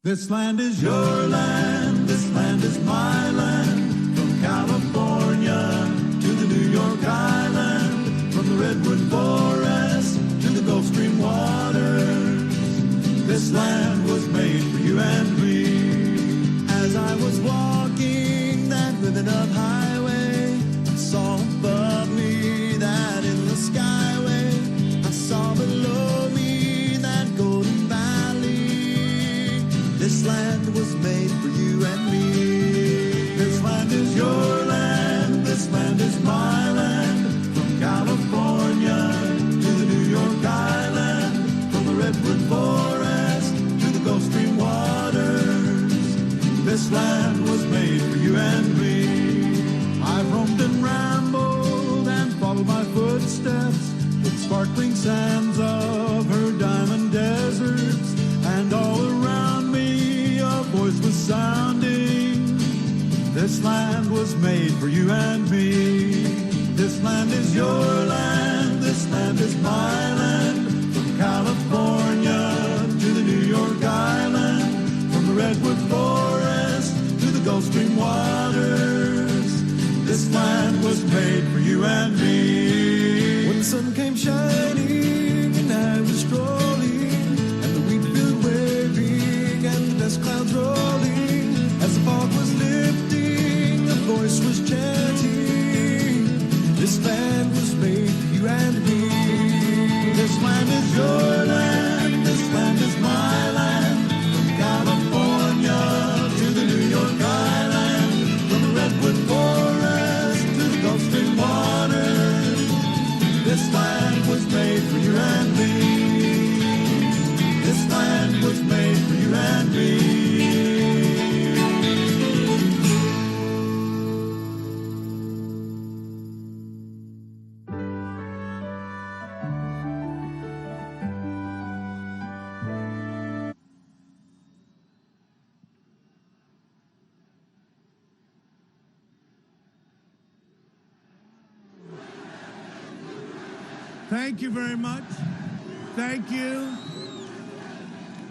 This land is your land, this land is my land. From California to the New York Island, from the Redwood Forest to the Gulf Stream waters. This land was made for you and me. As I was walking that ribbon of highway, I saw above me that endless skyway. I saw below me that golden valley. This land was made for you and me. This land is your land, this land is my land. From California to the New York Island, from the Redwood Forest to the Gulf Stream waters. This land was made for you and me. I've roamed and rambled and followed my footsteps with sparkling sands of her diamond deserts, and all around me a voice was sounding. This land was made for you and me. This land is your land, this land is my land. From California to the New York Island, from the Redwood Forest to the Gulf Stream waters. This land was made for you and me. When the sun came shining and I was strolling, and the wheat field waving and the dust clouds rolling, as the fog was lifting, a voice was chanting. This land was made for you and me. This land is your land, this land is my land. From California to the New York Island, from the Redwood Forest to the Gulf Stream waters. This land was made for you and me. This land was made for you and me. Thank you very much. Thank you.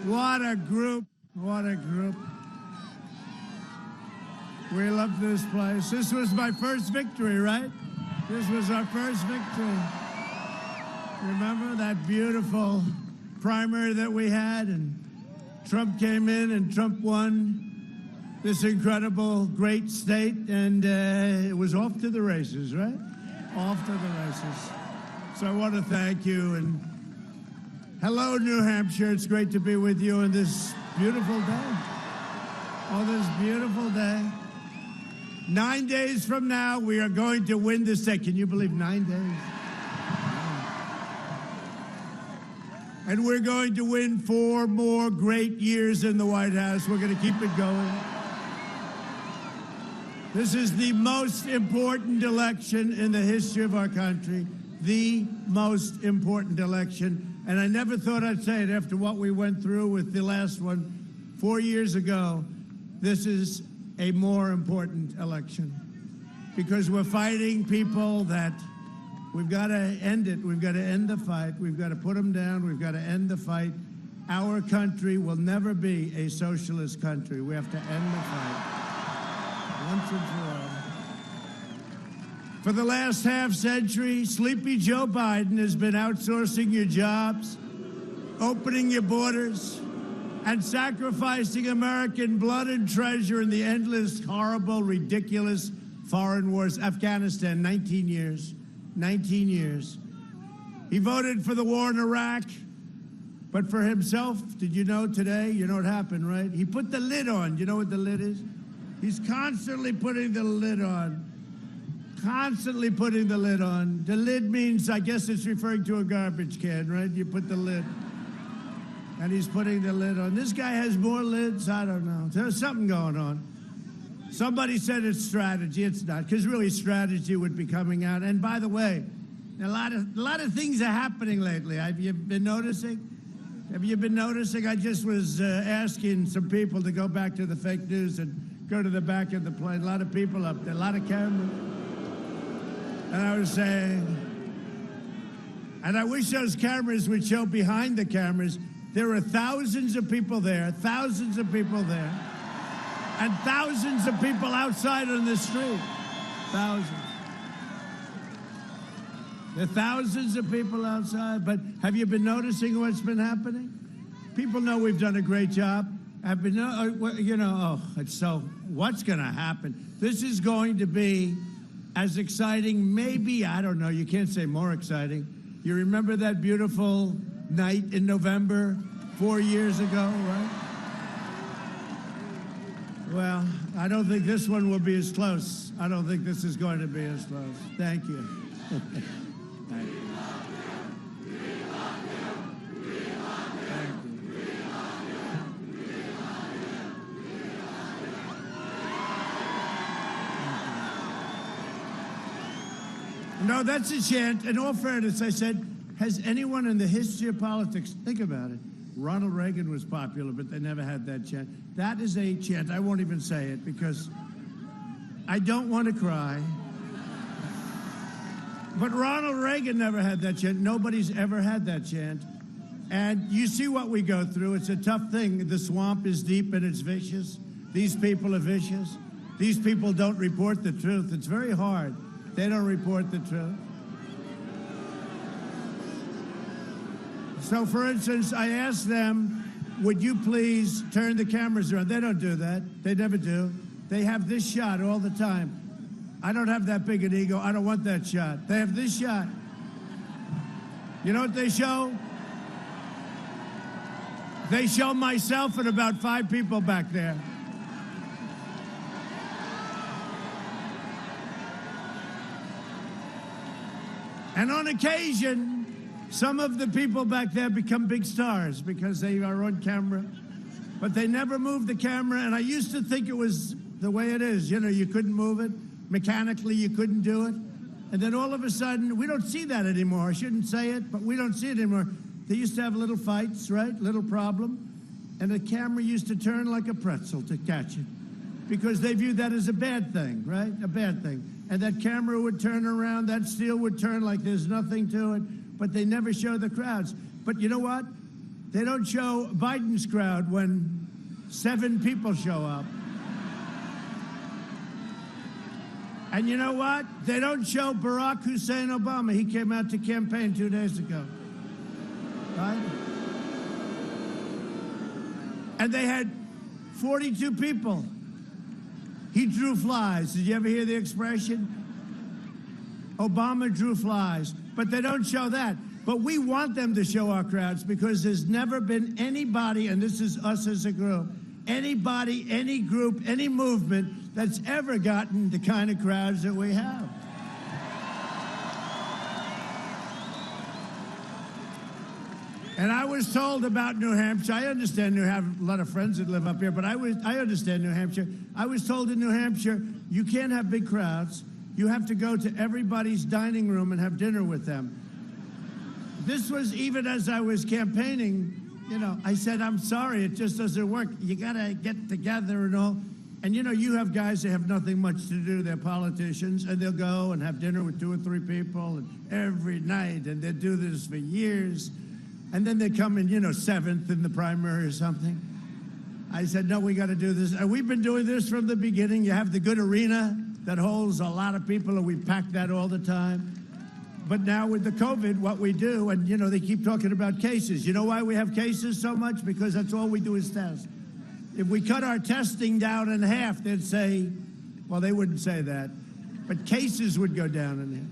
What a group. What a group. We love this place. This was my first victory, right? This was our first victory. Remember that beautiful primary that we had, and Trump came in and Trump won this incredible, great state, and it was off to the races, right? Off to the races. So I want to thank you, and hello, New Hampshire. It's great to be with you on this beautiful day. Oh, this beautiful day. 9 days from now, we are going to win the state. Can you believe 9 days? And we're going to win 4 more great years in the White House. We're going to keep it going. This is the most important election in the history of our country. The most important election. And I never thought I'd say it after what we went through with the last one 4 years ago. This is a more important election because we're fighting people that we've got to end it. We've got to end the fight. We've got to put them down. We've got to end the fight. Our country will never be a socialist country. We have to end the fight once and for all. For the last half century, sleepy Joe Biden has been outsourcing your jobs, opening your borders, and sacrificing American blood and treasure in the endless, horrible, ridiculous foreign wars. Afghanistan, 19 years. 19 years. He voted for the war in Iraq, but for himself, did you know today? You know what happened, right? He put the lid on. You know what the lid is? He's constantly putting the lid on. Constantly putting the lid on. The lid means, I guess it's referring to a garbage can, right? You put the lid. And he's putting the lid on. This guy has more lids. I don't know. There's something going on. Somebody said it's strategy. It's not, because really strategy would be coming out. And by the way, a lot of things are happening lately. Have you been noticing? Have you been noticing? I just was asking some people to go back to the fake news and go to the back of the plane. A lot of people up there, a lot of cameras. And I was saying, and I wish those cameras would show behind the cameras There are thousands of people there, and thousands of people outside on the street. Thousands. There are thousands of people outside, but have you been noticing what's been happening? People know we've done a great job. What's going to happen? This is going to be as exciting, maybe, I don't know, you can't say more exciting. You remember that beautiful night in November 4 years ago, right? Well, I don't think this one will be as close. I don't think this is going to be as close. Thank you. Thank you. No, that's a chant. In all fairness, I said, has anyone in the history of politics, think about it, Ronald Reagan was popular, but they never had that chant. That is a chant. I won't even say it because I don't want to cry. But Ronald Reagan never had that chant. Nobody's ever had that chant. And you see what we go through. It's a tough thing. The swamp is deep and it's vicious. These people are vicious. These people don't report the truth. It's very hard. They don't report the truth. So, for instance, I asked them, would you please turn the cameras around? They don't do that. They never do. They have this shot all the time. I don't have that big an ego. I don't want that shot. They have this shot. You know what they show? They show myself and about 5 people back there. And on occasion, some of the people back there become big stars because they are on camera. But they never move the camera, and I used to think it was the way it is. You know, you couldn't move it. Mechanically, you couldn't do it. And then all of a sudden, we don't see that anymore. I shouldn't say it, but we don't see it anymore. They used to have little fights, right? Little problem. And the camera used to turn like a pretzel to catch it because they viewed that as a bad thing, right? A bad thing. And that camera would turn around, that steel would turn like there's nothing to it, but they never show the crowds. But you know what? They don't show Biden's crowd when 7 people show up. And you know what? They don't show Barack Hussein Obama. He came out to campaign 2 days ago. Right? And they had 42 people. He drew flies. Did you ever hear the expression? Obama drew flies. But they don't show that. But we want them to show our crowds because there's never been anybody, and this is us as a group, anybody, any group, any movement that's ever gotten the kind of crowds that we have. And I was told about New Hampshire. I understand New Hampshire. A lot of friends that live up here, but I understand New Hampshire. I was told in New Hampshire, you can't have big crowds. You have to go to everybody's dining room and have dinner with them. This was even as I was campaigning, you know, I said, I'm sorry, it just doesn't work. You got to get together and all. And, you know, you have guys that have nothing much to do. They're politicians, and they'll go and have dinner with 2 or 3 people and every night, and they'll do this for years. And then they come in, you know, 7th in the primary or something. I said, no, we got to do this. And we've been doing this from the beginning. You have the good arena that holds a lot of people, and we pack that all the time. But now with the COVID, what we do, and, you know, they keep talking about cases. You know why we have cases so much? Because that's all we do is test. If we cut our testing down in half, they'd say, well, they wouldn't say that, but cases would go down in half.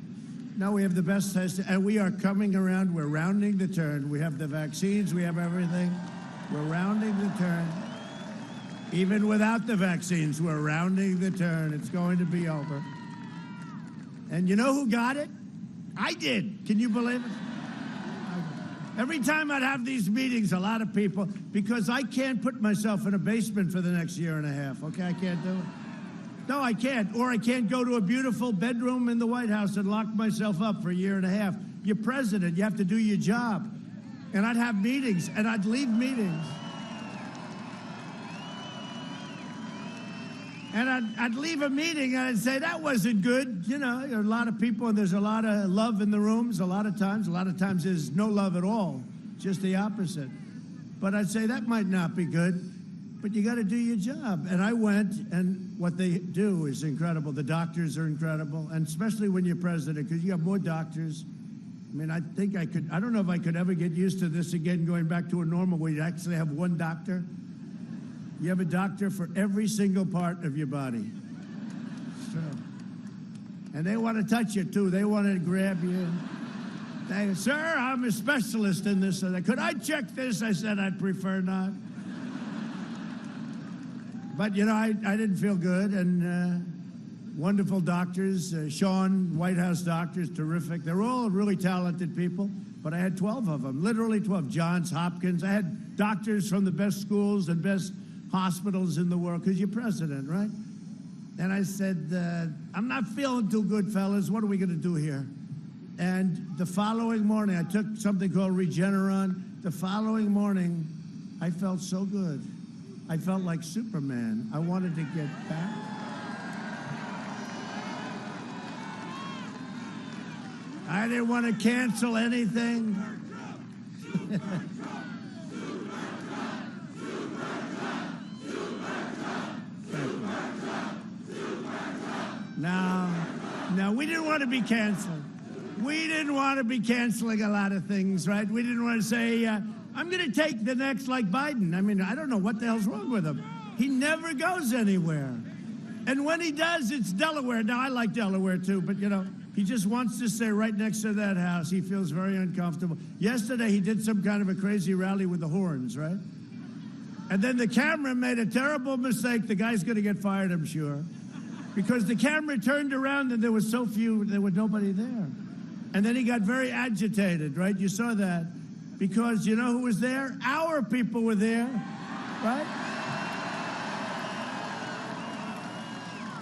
Now we have the best testing, and we are coming around. We're rounding the turn. We have the vaccines. We have everything. We're rounding the turn. Even without the vaccines, we're rounding the turn. It's going to be over. And you know who got it? I did. Can you believe it? Every time I'd have these meetings, a lot of people, because I can't put myself in a basement for the next year and a half, okay? I can't do it. No, I can't. Or I can't go to a beautiful bedroom in the White House and lock myself up for a year and a half. You're president. You have to do your job. And I'd have meetings, and I'd leave meetings. And I'd leave a meeting, and I'd say, that wasn't good. You know, there are a lot of people, and there's a lot of love in the rooms a lot of times. A lot of times there's no love at all, just the opposite. But I'd say that might not be good, but you got to do your job. And I went, and what they do is incredible. The doctors are incredible, and especially when you're president, because you have more doctors. I mean, I don't know if I could ever get used to this again, going back to a normal where you actually have one doctor. You have a doctor for every single part of your body. It's true. And they want to touch you, too. They want to grab you. They, sir, I'm a specialist in this. Could I check this? I said I'd prefer not. But, you know, I didn't feel good. And wonderful doctors. Sean, White House doctors, terrific. They're all really talented people. But I had 12 of them, literally 12. Johns Hopkins. I had doctors from the best schools and best hospitals in the world, because you're president, right? And I said, I'm not feeling too good, fellas. What are we going to do here? And the following morning, I took something called Regeneron. The following morning, I felt so good. I felt like Superman. I wanted to get back. I didn't want to cancel anything. No, we didn't want to be canceled. We didn't want to be canceling a lot of things, right? We didn't want to say, I'm going to take the next like Biden. I mean, I don't know what the hell's wrong with him. He never goes anywhere. And when he does, it's Delaware. Now, I like Delaware, too, but, you know, he just wants to stay right next to that house. He feels very uncomfortable. Yesterday, he did some kind of a crazy rally with the horns, right? And then the camera made a terrible mistake. The guy's going to get fired, I'm sure. Because the camera turned around and there was nobody there. And then he got very agitated, right? You saw that. Because you know who was there? Our people were there, right?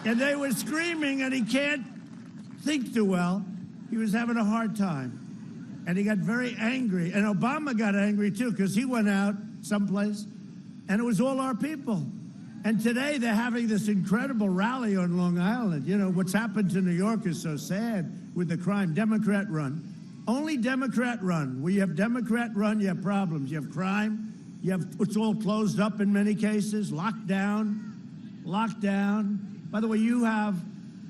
And they were screaming, and he can't think too well. He was having a hard time. And he got very angry. And Obama got angry, too, because he went out someplace, and it was all our people. And today they're having this incredible rally on Long Island. You know, what's happened to New York is so sad with the crime. Democrat run. Only Democrat run. Where you have Democrat run, you have problems. You have crime. It's all closed up in many cases. Locked down. By the way, you have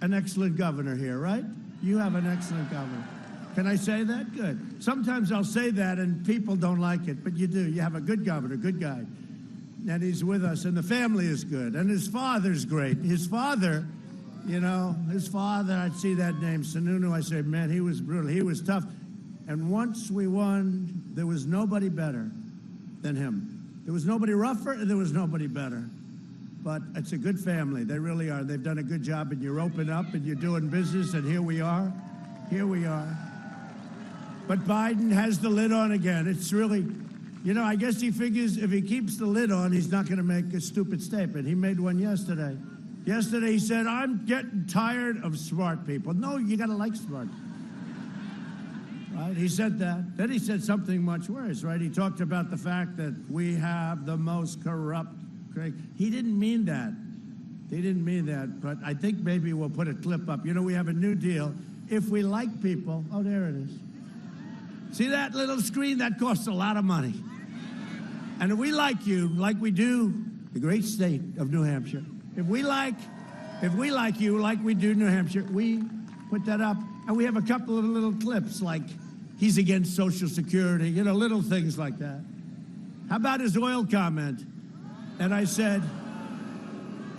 an excellent governor here, right? You have an excellent governor. Can I say that? Good. Sometimes I'll say that and people don't like it, but you do. You have a good governor, good guy. And he's with us, and the family is good, and his father's great. His father, I'd see that name, Sununu, I say, man, he was brutal. He was tough. And once we won, there was nobody better than him. There was nobody rougher, and there was nobody better. But it's a good family. They really are. They've done a good job, and you're open up, and you're doing business, and here we are. Here we are. But Biden has the lid on again. It's really... You know, I guess he figures if he keeps the lid on, he's not going to make a stupid statement. He made one yesterday. Yesterday he said, I'm getting tired of smart people. No, you got to like smart. Right? He said that. Then he said something much worse, right? He talked about the fact that we have the most corrupt... He didn't mean that. He didn't mean that, but I think maybe we'll put a clip up. You know, we have a new deal. If we like people... Oh, there it is. See that little screen? That costs a lot of money. And if we like you, like we do the great state of New Hampshire, if we like you like we do New Hampshire, we put that up. And we have a couple of little clips like he's against Social Security, you know, little things like that. How about his oil comment? And I said,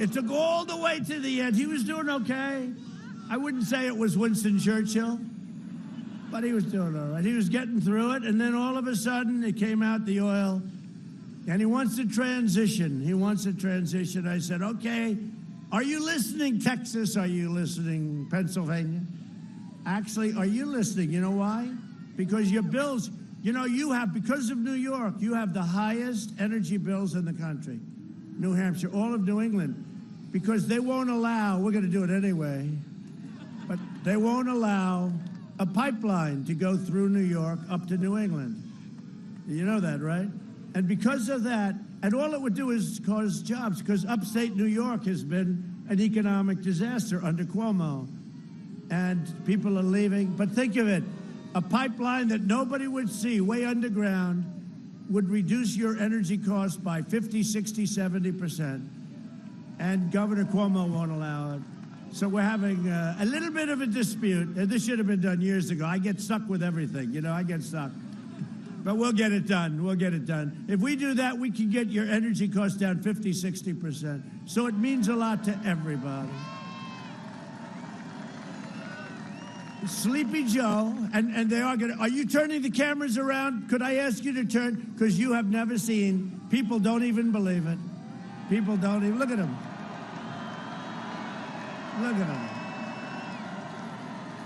it took all the way to the end. He was doing okay. I wouldn't say it was Winston Churchill, but he was doing all right. He was getting through it, and then all of a sudden it came out, the oil. And he wants to transition. He wants to transition. I said, okay, are you listening, Texas? Are you listening, Pennsylvania? Actually, are you listening? You know why? Because your bills, you know, because of New York, you have the highest energy bills in the country. New Hampshire, all of New England. Because they won't allow, we're going to do it anyway, but they won't allow a pipeline to go through New York up to New England. You know that, right? And because of that, and all it would do is cause jobs, because upstate New York has been an economic disaster under Cuomo. And people are leaving. But think of it, a pipeline that nobody would see way underground, would reduce your energy costs by 50, 60, 70%. And Governor Cuomo won't allow it. So we're having a little bit of a dispute. This should have been done years ago. I get stuck with everything. You know, I get stuck. But we'll get it done. We'll get it done. If we do that, we can get your energy costs down 50, 60%. So it means a lot to everybody. Sleepy Joe, and they are going to... Are you turning the cameras around? Could I ask you to turn? Because you have never seen... People don't even believe it. People don't even... Look at him. Look at him.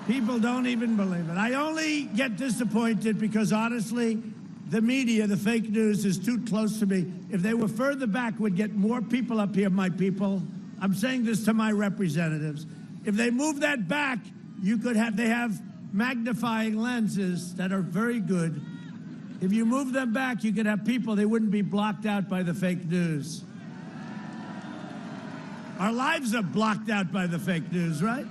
People don't even believe it. I only get disappointed because, honestly, the media, the fake news, is too close to me. If they were further back, we'd get more people up here, my people. I'm saying this to my representatives. If they move that back, you could have... They have magnifying lenses that are very good. If you move them back, you could have people, they wouldn't be blocked out by the fake news. Our lives are blocked out by the fake news, right?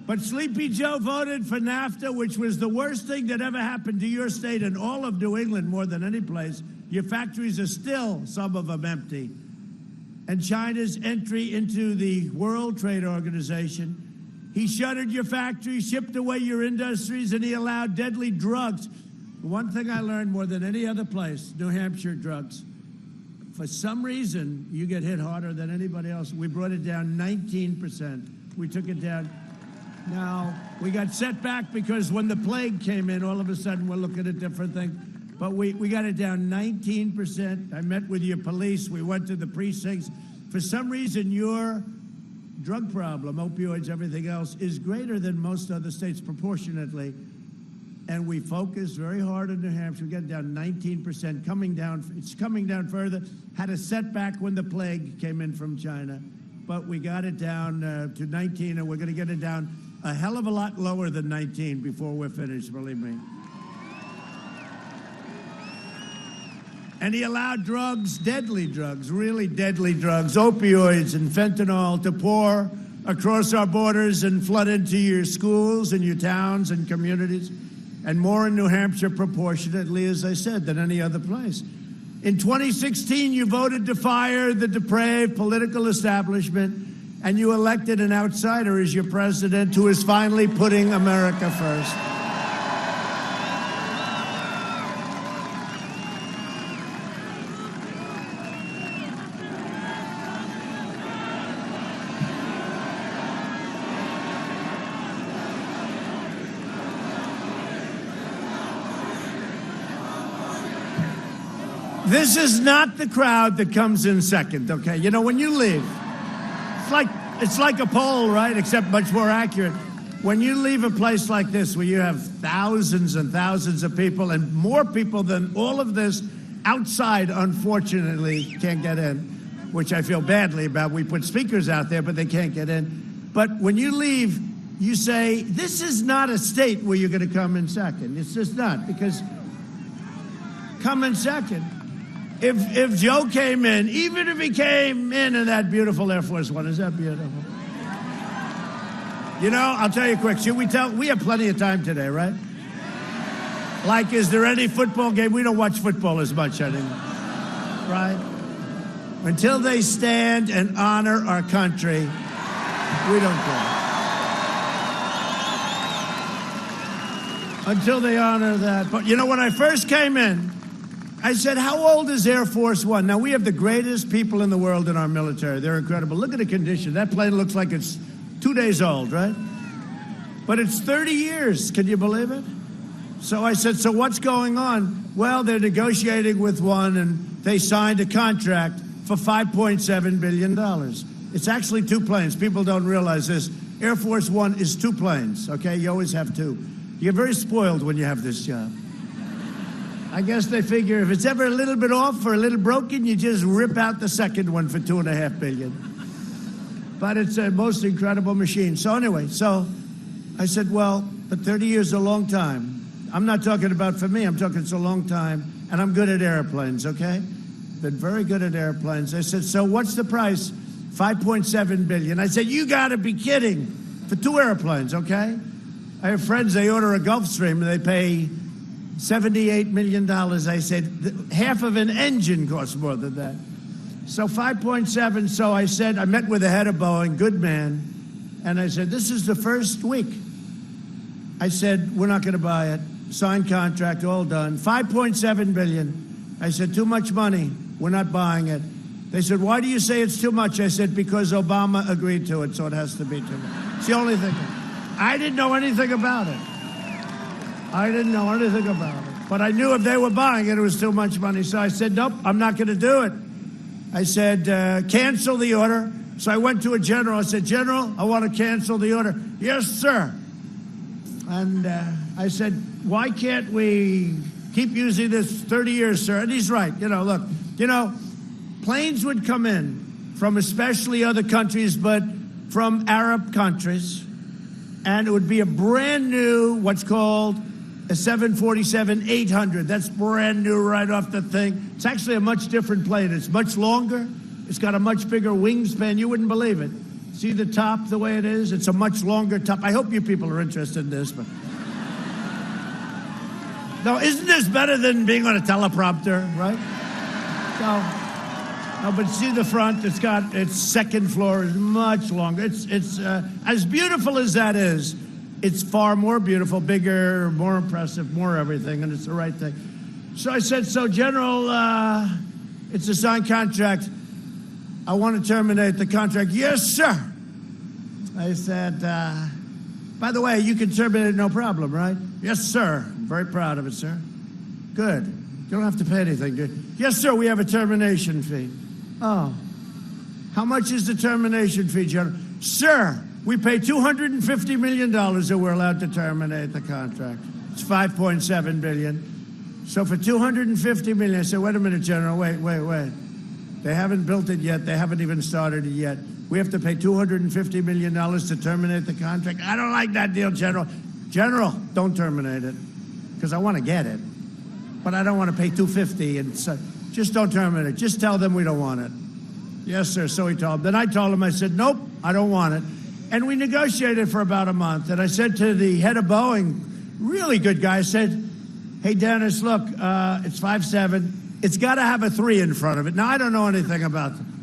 But Sleepy Joe voted for NAFTA, which was the worst thing that ever happened to your state and all of New England more than any place. Your factories are still, some of them, empty. And China's entry into the World Trade Organization. He shuttered your factories, shipped away your industries, and he allowed deadly drugs. One thing I learned more than any other place, New Hampshire drugs. For some reason, you get hit harder than anybody else. We brought it down 19%. We took it down. Now, we got set back because when the plague came in, all of a sudden we're looking at different things. But we got it down 19%. I met with your police. We went to the precincts. For some reason, your drug problem, opioids, everything else, is greater than most other states proportionately. And we focused very hard in New Hampshire. We got it down 19%, coming down. It's coming down further. Had a setback when the plague came in from China. But we got it down to 19, and we're going to get it down a hell of a lot lower than 19 before we're finished, believe me. And he allowed drugs, deadly drugs, really deadly drugs, opioids and fentanyl, to pour across our borders and flood into your schools and your towns and communities, and more in New Hampshire proportionately, as I said, than any other place. In 2016, you voted to fire the depraved political establishment, and you elected an outsider as your president who is finally putting America first. This is not the crowd that comes in second, okay? You know, when you leave, it's like a poll, right? Except much more accurate. When you leave a place like this where you have thousands and thousands of people and more people than all of this outside, unfortunately, can't get in, which I feel badly about. We put speakers out there, but they can't get in. But when you leave, you say, this is not a state where you're going to come in second. It's just not, because come in second. If Joe came in, even if he came in that beautiful Air Force One, is that beautiful? You know, I'll tell you quick. Should we tell? We have plenty of time today, right? Like, is there any football game? We don't watch football as much anymore, right? Until they stand and honor our country, we don't care. Until they honor that. But, you know, when I first came in, I said, how old is Air Force One? Now, we have the greatest people in the world in our military. They're incredible. Look at the condition. That plane looks like it's 2 days old, right? But it's 30 years. Can you believe it? So I said, so what's going on? Well, they're negotiating with one, and they signed a contract for $5.7 billion. It's actually 2 planes. People don't realize this. Air Force One is 2 planes, okay? You always have 2. You get very spoiled when you have this job. I guess they figure if it's ever a little bit off or a little broken, you just rip out the second one for $2.5 billion. But it's a most incredible machine. So anyway, so I said, well, but 30 years is a long time. I'm not talking about for me. I'm talking it's a long time. And I'm good at airplanes, okay? Been very good at airplanes. I said, so what's the price? $5.7 billion. I said, you got to be kidding. For 2 airplanes, okay? I have friends, they order a Gulfstream, and they pay $78 million. I said, half of an engine costs more than that. So 5.7, so I said, I met with the head of Boeing, good man, and I said, this is the first week. I said, we're not going to buy it. Signed contract, all done. $5.7 billion. I said, too much money. We're not buying it. They said, why do you say it's too much? I said, because Obama agreed to it, so it has to be too much. It's the only thing. I didn't know anything about it. I didn't know anything about it. But I knew if they were buying it, it was too much money. So I said, nope, I'm not going to do it. I said, cancel the order. So I went to a general. I said, General, I want to cancel the order. Yes, sir. And I said, why can't we keep using this 30 years, sir? And he's right. Look, planes would come in from especially other countries, but from Arab countries, and it would be a brand new, what's called a 747-800. That's brand new right off the thing. It's actually a much different plane. It's much longer. It's got a much bigger wingspan. You wouldn't believe it. See the top the way it is? It's a much longer top. I hope you people are interested in this, but no, isn't this better than being on a teleprompter, right? No, but see the front. It's got its second floor is much longer. It's as beautiful as that is. It's far more beautiful, bigger, more impressive, more everything, and it's the right thing. So I said, so General, it's a signed contract. I want to terminate the contract. Yes, sir. I said, by the way, you can terminate it, no problem, right? Yes, sir. I'm very proud of it, sir. Good. You don't have to pay anything, do you? Yes, sir, we have a termination fee. Oh. How much is the termination fee, General? Sir, we pay $250 million that we're allowed to terminate the contract. It's $5.7 billion. So for $250 million, I said, wait a minute, General, wait. They haven't built it yet. They haven't even started it yet. We have to pay $250 million to terminate the contract. I don't like that deal, General. General, don't terminate it, because I want to get it. But I don't want to pay $250, and so just don't terminate it. Just tell them we don't want it. Yes, sir. So he told them. Then I told him, I said, nope, I don't want it. And we negotiated for about a month. And I said to the head of Boeing, really good guy, I said, hey, Dennis, look, it's 5.7. It's got to have a 3 in front of it. Now, I don't know anything about them.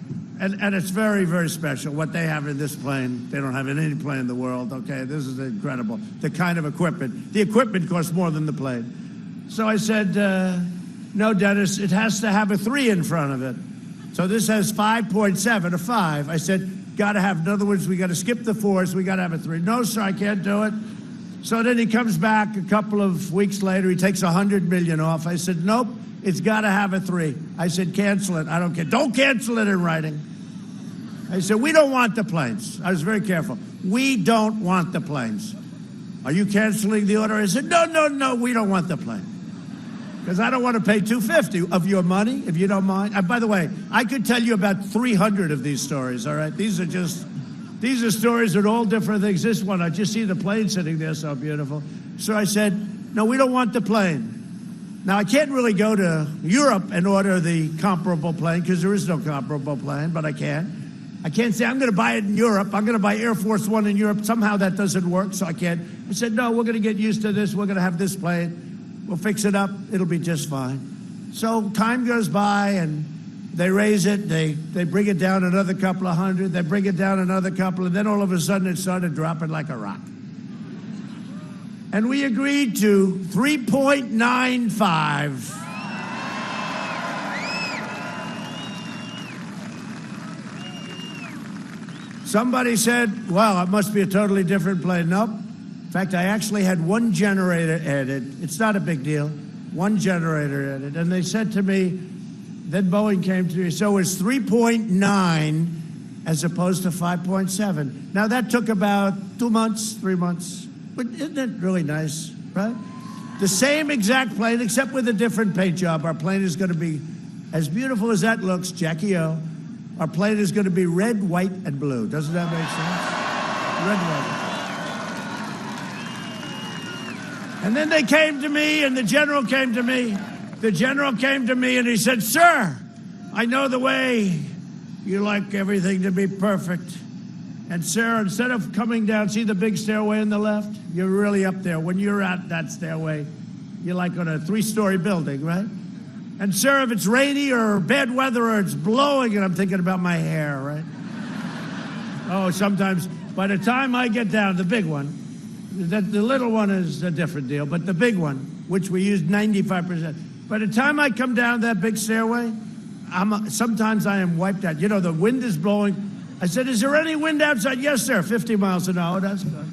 And it's very, very special what they have in this plane. They don't have in any plane in the world, okay? This is incredible. The kind of equipment. The equipment costs more than the plane. So I said, no, Dennis, it has to have a 3 in front of it. So this has 5.7, a 5. I said, got to have, in other words, we got to skip the 4s. We got to have a 3. No, sir, I can't do it. So then he comes back a couple of weeks later. He takes $100 million off. I said, nope, it's got to have a 3. I said, cancel it. I don't care. Don't cancel it in writing. I said, we don't want the planes. I was very careful. We don't want the planes. Are you canceling the order? I said, no, we don't want the plane. Because I don't want to pay $250 of your money, if you don't mind. By the way, I could tell you about 300 of these stories, all right? These are stories that all different things. This one, I just see the plane sitting there so beautiful. So I said, no, we don't want the plane. Now, I can't really go to Europe and order the comparable plane, because there is no comparable plane, but I can. I can't say, I'm going to buy it in Europe. I'm going to buy Air Force One in Europe. Somehow that doesn't work, so I can't. I said, no, we're going to get used to this. We're going to have this plane. We'll fix it up. It'll be just fine. So time goes by, and they raise it. They bring it down another couple of hundred. They bring it down another couple, and then all of a sudden it started dropping like a rock. And we agreed to 3.95. Somebody said, well, it must be a totally different plane. Nope. In fact, I actually had one generator added. It's not a big deal. One generator added. And they said to me, then Boeing came to me, so it's 3.9 as opposed to 5.7. Now, that took about 2 months, 3 months. But isn't it really nice, right? The same exact plane, except with a different paint job. Our plane is going to be as beautiful as that looks, Jackie O. Our plane is going to be red, white, and blue. Doesn't that make sense? Red, white. And then they came to me, and the general came to me. The general came to me, and he said, sir, I know the way you like everything to be perfect. And, sir, instead of coming down, see the big stairway on the left? You're really up there. When you're at that stairway, You're like on a 3-story building, right? And sir, if it's rainy or bad weather or it's blowing, and I'm thinking about my hair, right? Oh, sometimes, by the time I get down, the big one, the little one is a different deal, but the big one, which we use 95%, by the time I come down that big stairway, sometimes I am wiped out. You know, the wind is blowing. I said, is there any wind outside? Yes, sir, 50 miles an hour, that's good.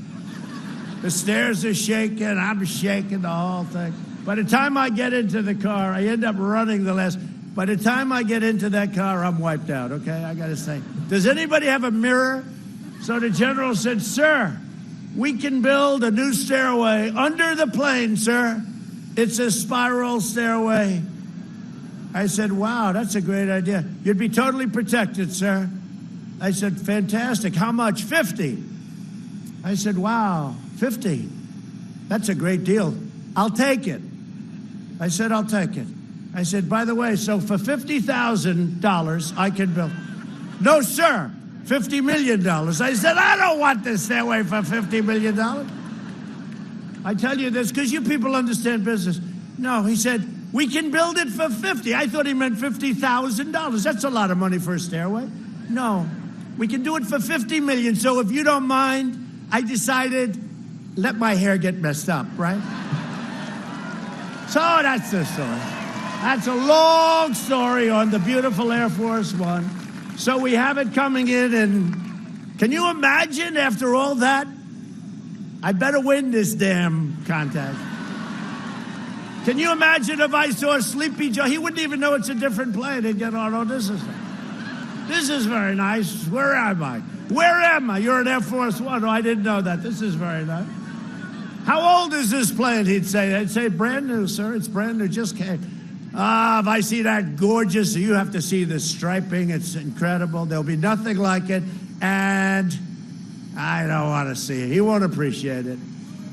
The stairs are shaking, I'm shaking the whole thing. By the time I get into the car, I end up running the last. By the time I get into that car, I'm wiped out, okay? I gotta say. Does anybody have a mirror? So the general said, sir, we can build a new stairway under the plane, sir. It's a spiral stairway. I said, wow, that's a great idea. You'd be totally protected, sir. I said, fantastic. How much? 50. I said, wow, 50. That's a great deal. I'll take it. I said, I'll take it. I said, by the way, so for $50,000, I can build. No, sir, $50 million. I said, I don't want this stairway for $50 million. I tell you this because you people understand business. No, he said, we can build it for 50. I thought he meant $50,000. That's a lot of money for a stairway. No, we can do it for $50 million. So if you don't mind, I decided, let my hair get messed up, right? So that's the story. That's a long story on the beautiful Air Force One. So we have it coming in, and can you imagine after all that? I better win this damn contest. Can you imagine if I saw Sleepy Joe? He wouldn't even know it's a different plane. He'd get, oh, no, this is very nice. Where am I? Where am I? You're an Air Force One. Oh, I didn't know that. This is very nice. How old is this plane? He'd say. I'd say, brand new, sir. It's brand new. Just came. If I see that gorgeous, you have to see the striping. It's incredible. There'll be nothing like it. And I don't want to see it. He won't appreciate it.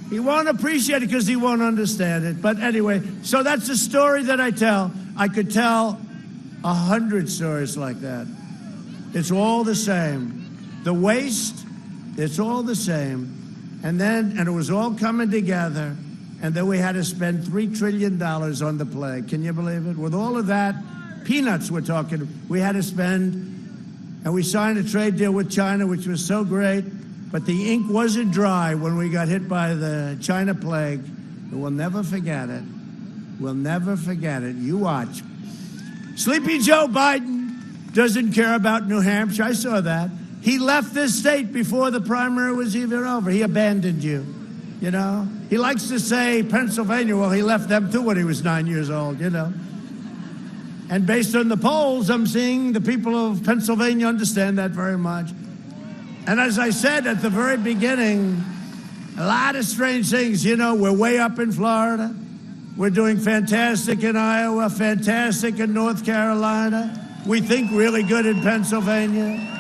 He won't appreciate it because he won't understand it. But anyway, so that's a story that I tell. I could tell 100 stories like that. It's all the same. The waste, it's all the same. And it was all coming together. And then we had to spend $3 trillion on the plague. Can you believe it? With all of that, peanuts we're talking, we had to spend, and we signed a trade deal with China, which was so great, but the ink wasn't dry when we got hit by the China plague. And we'll never forget it. We'll never forget it. You watch. Sleepy Joe Biden doesn't care about New Hampshire. I saw that. He left this state before the primary was even over. He abandoned you. You know, he likes to say Pennsylvania, well, he left them too when he was 9 years old, you know. And based on the polls, I'm seeing the people of Pennsylvania understand that very much. And as I said at the very beginning, a lot of strange things. You know, we're way up in Florida. We're doing fantastic in Iowa, fantastic in North Carolina. We think really good in Pennsylvania.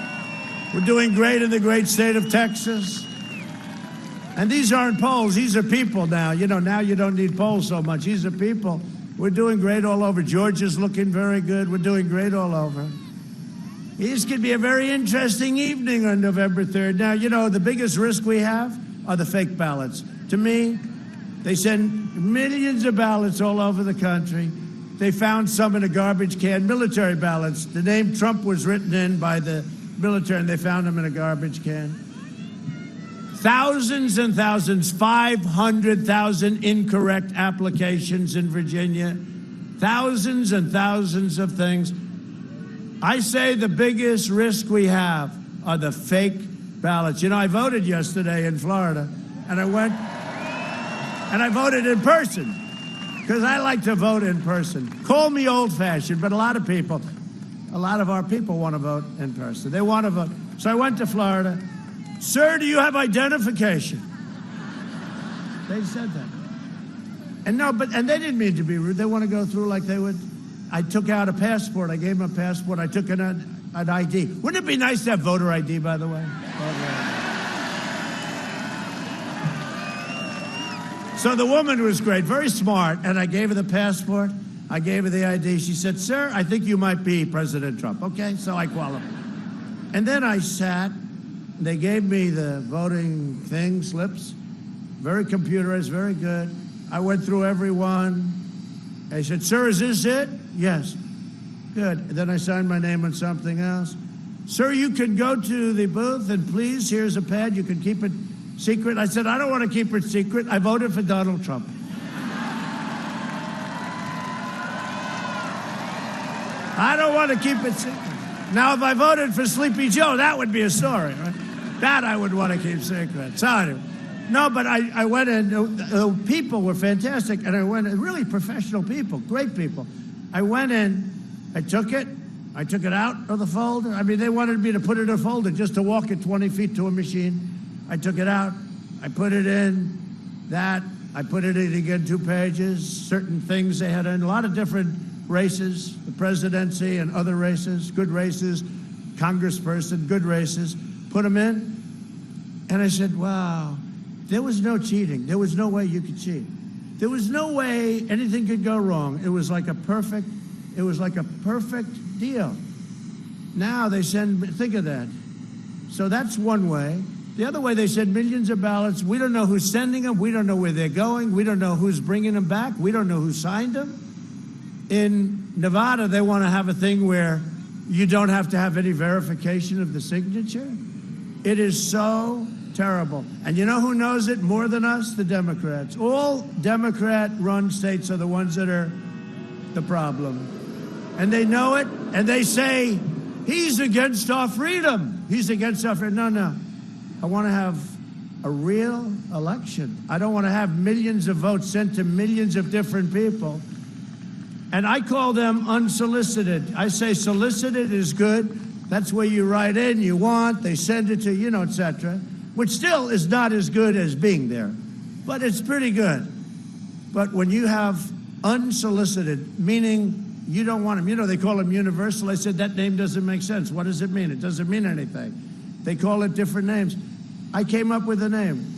We're doing great in the great state of Texas. And these aren't polls, these are people now. You know, now you don't need polls so much. These are people. We're doing great all over. Georgia's looking very good. We're doing great all over. This could be a very interesting evening on November 3rd. Now, you know, the biggest risk we have are the fake ballots. To me, they send millions of ballots all over the country. They found some in a garbage can, military ballots. The name Trump was written in by the military, and they found them in a garbage can. Thousands and thousands, 500,000 incorrect applications in Virginia. Thousands and thousands of things. I say the biggest risk we have are the fake ballots. You know, I voted yesterday in Florida, and I went and I voted in person because I like to vote in person. Call me old-fashioned, but a lot of our people want to vote in person. They want to vote. So I went to Florida. Sir, do you have identification? They said that. And they didn't mean to be rude. They want to go through like they would. I took out a passport. I gave them a passport. I took an ID. Wouldn't it be nice to have voter ID, by the way? So the woman was great, very smart, and I gave her the passport. I gave her the ID. She said, sir, I think you might be President Trump. Okay, so I qualified. And then I sat. They gave me the voting thing, slips. Very computerized, very good. I went through every one. I said, sir, is this it? Yes. Good. And then I signed my name on something else. Sir, you can go to the booth and please, here's a pad. You can keep it secret. I said, I don't want to keep it secret. I voted for Donald Trump. I don't want to keep it secret. Now, if I voted for Sleepy Joe, that would be a story, right? That I would want to keep secret. So anyway, no, but I went in. The people were fantastic, and I went in, really professional people, great people. I went in, I took it out of the folder. I mean, they wanted me to put it in a folder just to walk it 20 feet to a machine. I took it out, I put it in, I put it in again 2 pages, certain things they had in, a lot of different races, the presidency and other races, good races, congressperson, good races, put them in. And I said, wow, there was no cheating. There was no way you could cheat. There was no way anything could go wrong. It was like a perfect deal. Now they send, think of that. So that's one way. The other way, they send millions of ballots. We don't know who's sending them. We don't know where they're going. We don't know who's bringing them back. We don't know who signed them. In Nevada, they want to have a thing where you don't have to have any verification of the signature. It is so terrible. And you know who knows it more than us? The Democrats. All Democrat-run states are the ones that are the problem. And they know it, and they say, he's against our freedom. He's against our freedom. No. I want to have a real election. I don't want to have millions of votes sent to millions of different people. And I call them unsolicited. I say solicited is good. That's where you write in, you want, they send it to you, et cetera, which still is not as good as being there, but it's pretty good. But when you have unsolicited, meaning you don't want them, they call them universal. I said, that name doesn't make sense. What does it mean? It doesn't mean anything. They call it different names. I came up with a name.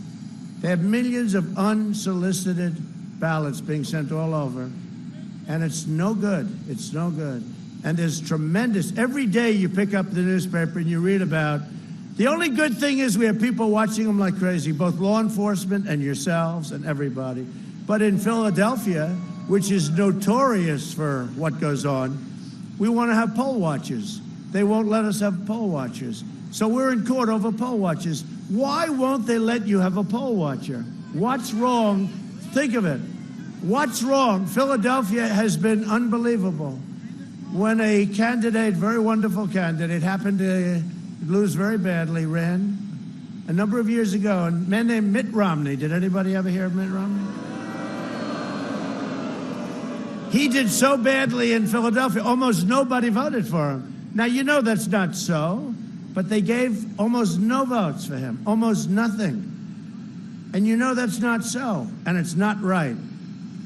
They have millions of unsolicited ballots being sent all over. And it's no good. It's no good. And there's tremendous, every day you pick up the newspaper and you read about, the only good thing is we have people watching them like crazy, both law enforcement and yourselves and everybody. But in Philadelphia, which is notorious for what goes on, we want to have poll watchers. They won't let us have poll watchers. So we're in court over poll watchers. Why won't they let you have a poll watcher? What's wrong? Think of it. What's wrong? Philadelphia has been unbelievable. When a candidate, very wonderful candidate, happened to lose very badly, ran a number of years ago, a man named Mitt Romney. Did anybody ever hear of Mitt Romney? He did so badly in Philadelphia, almost nobody voted for him. Now, you know that's not so, but they gave almost no votes for him, almost nothing. And you know that's not so, and it's not right.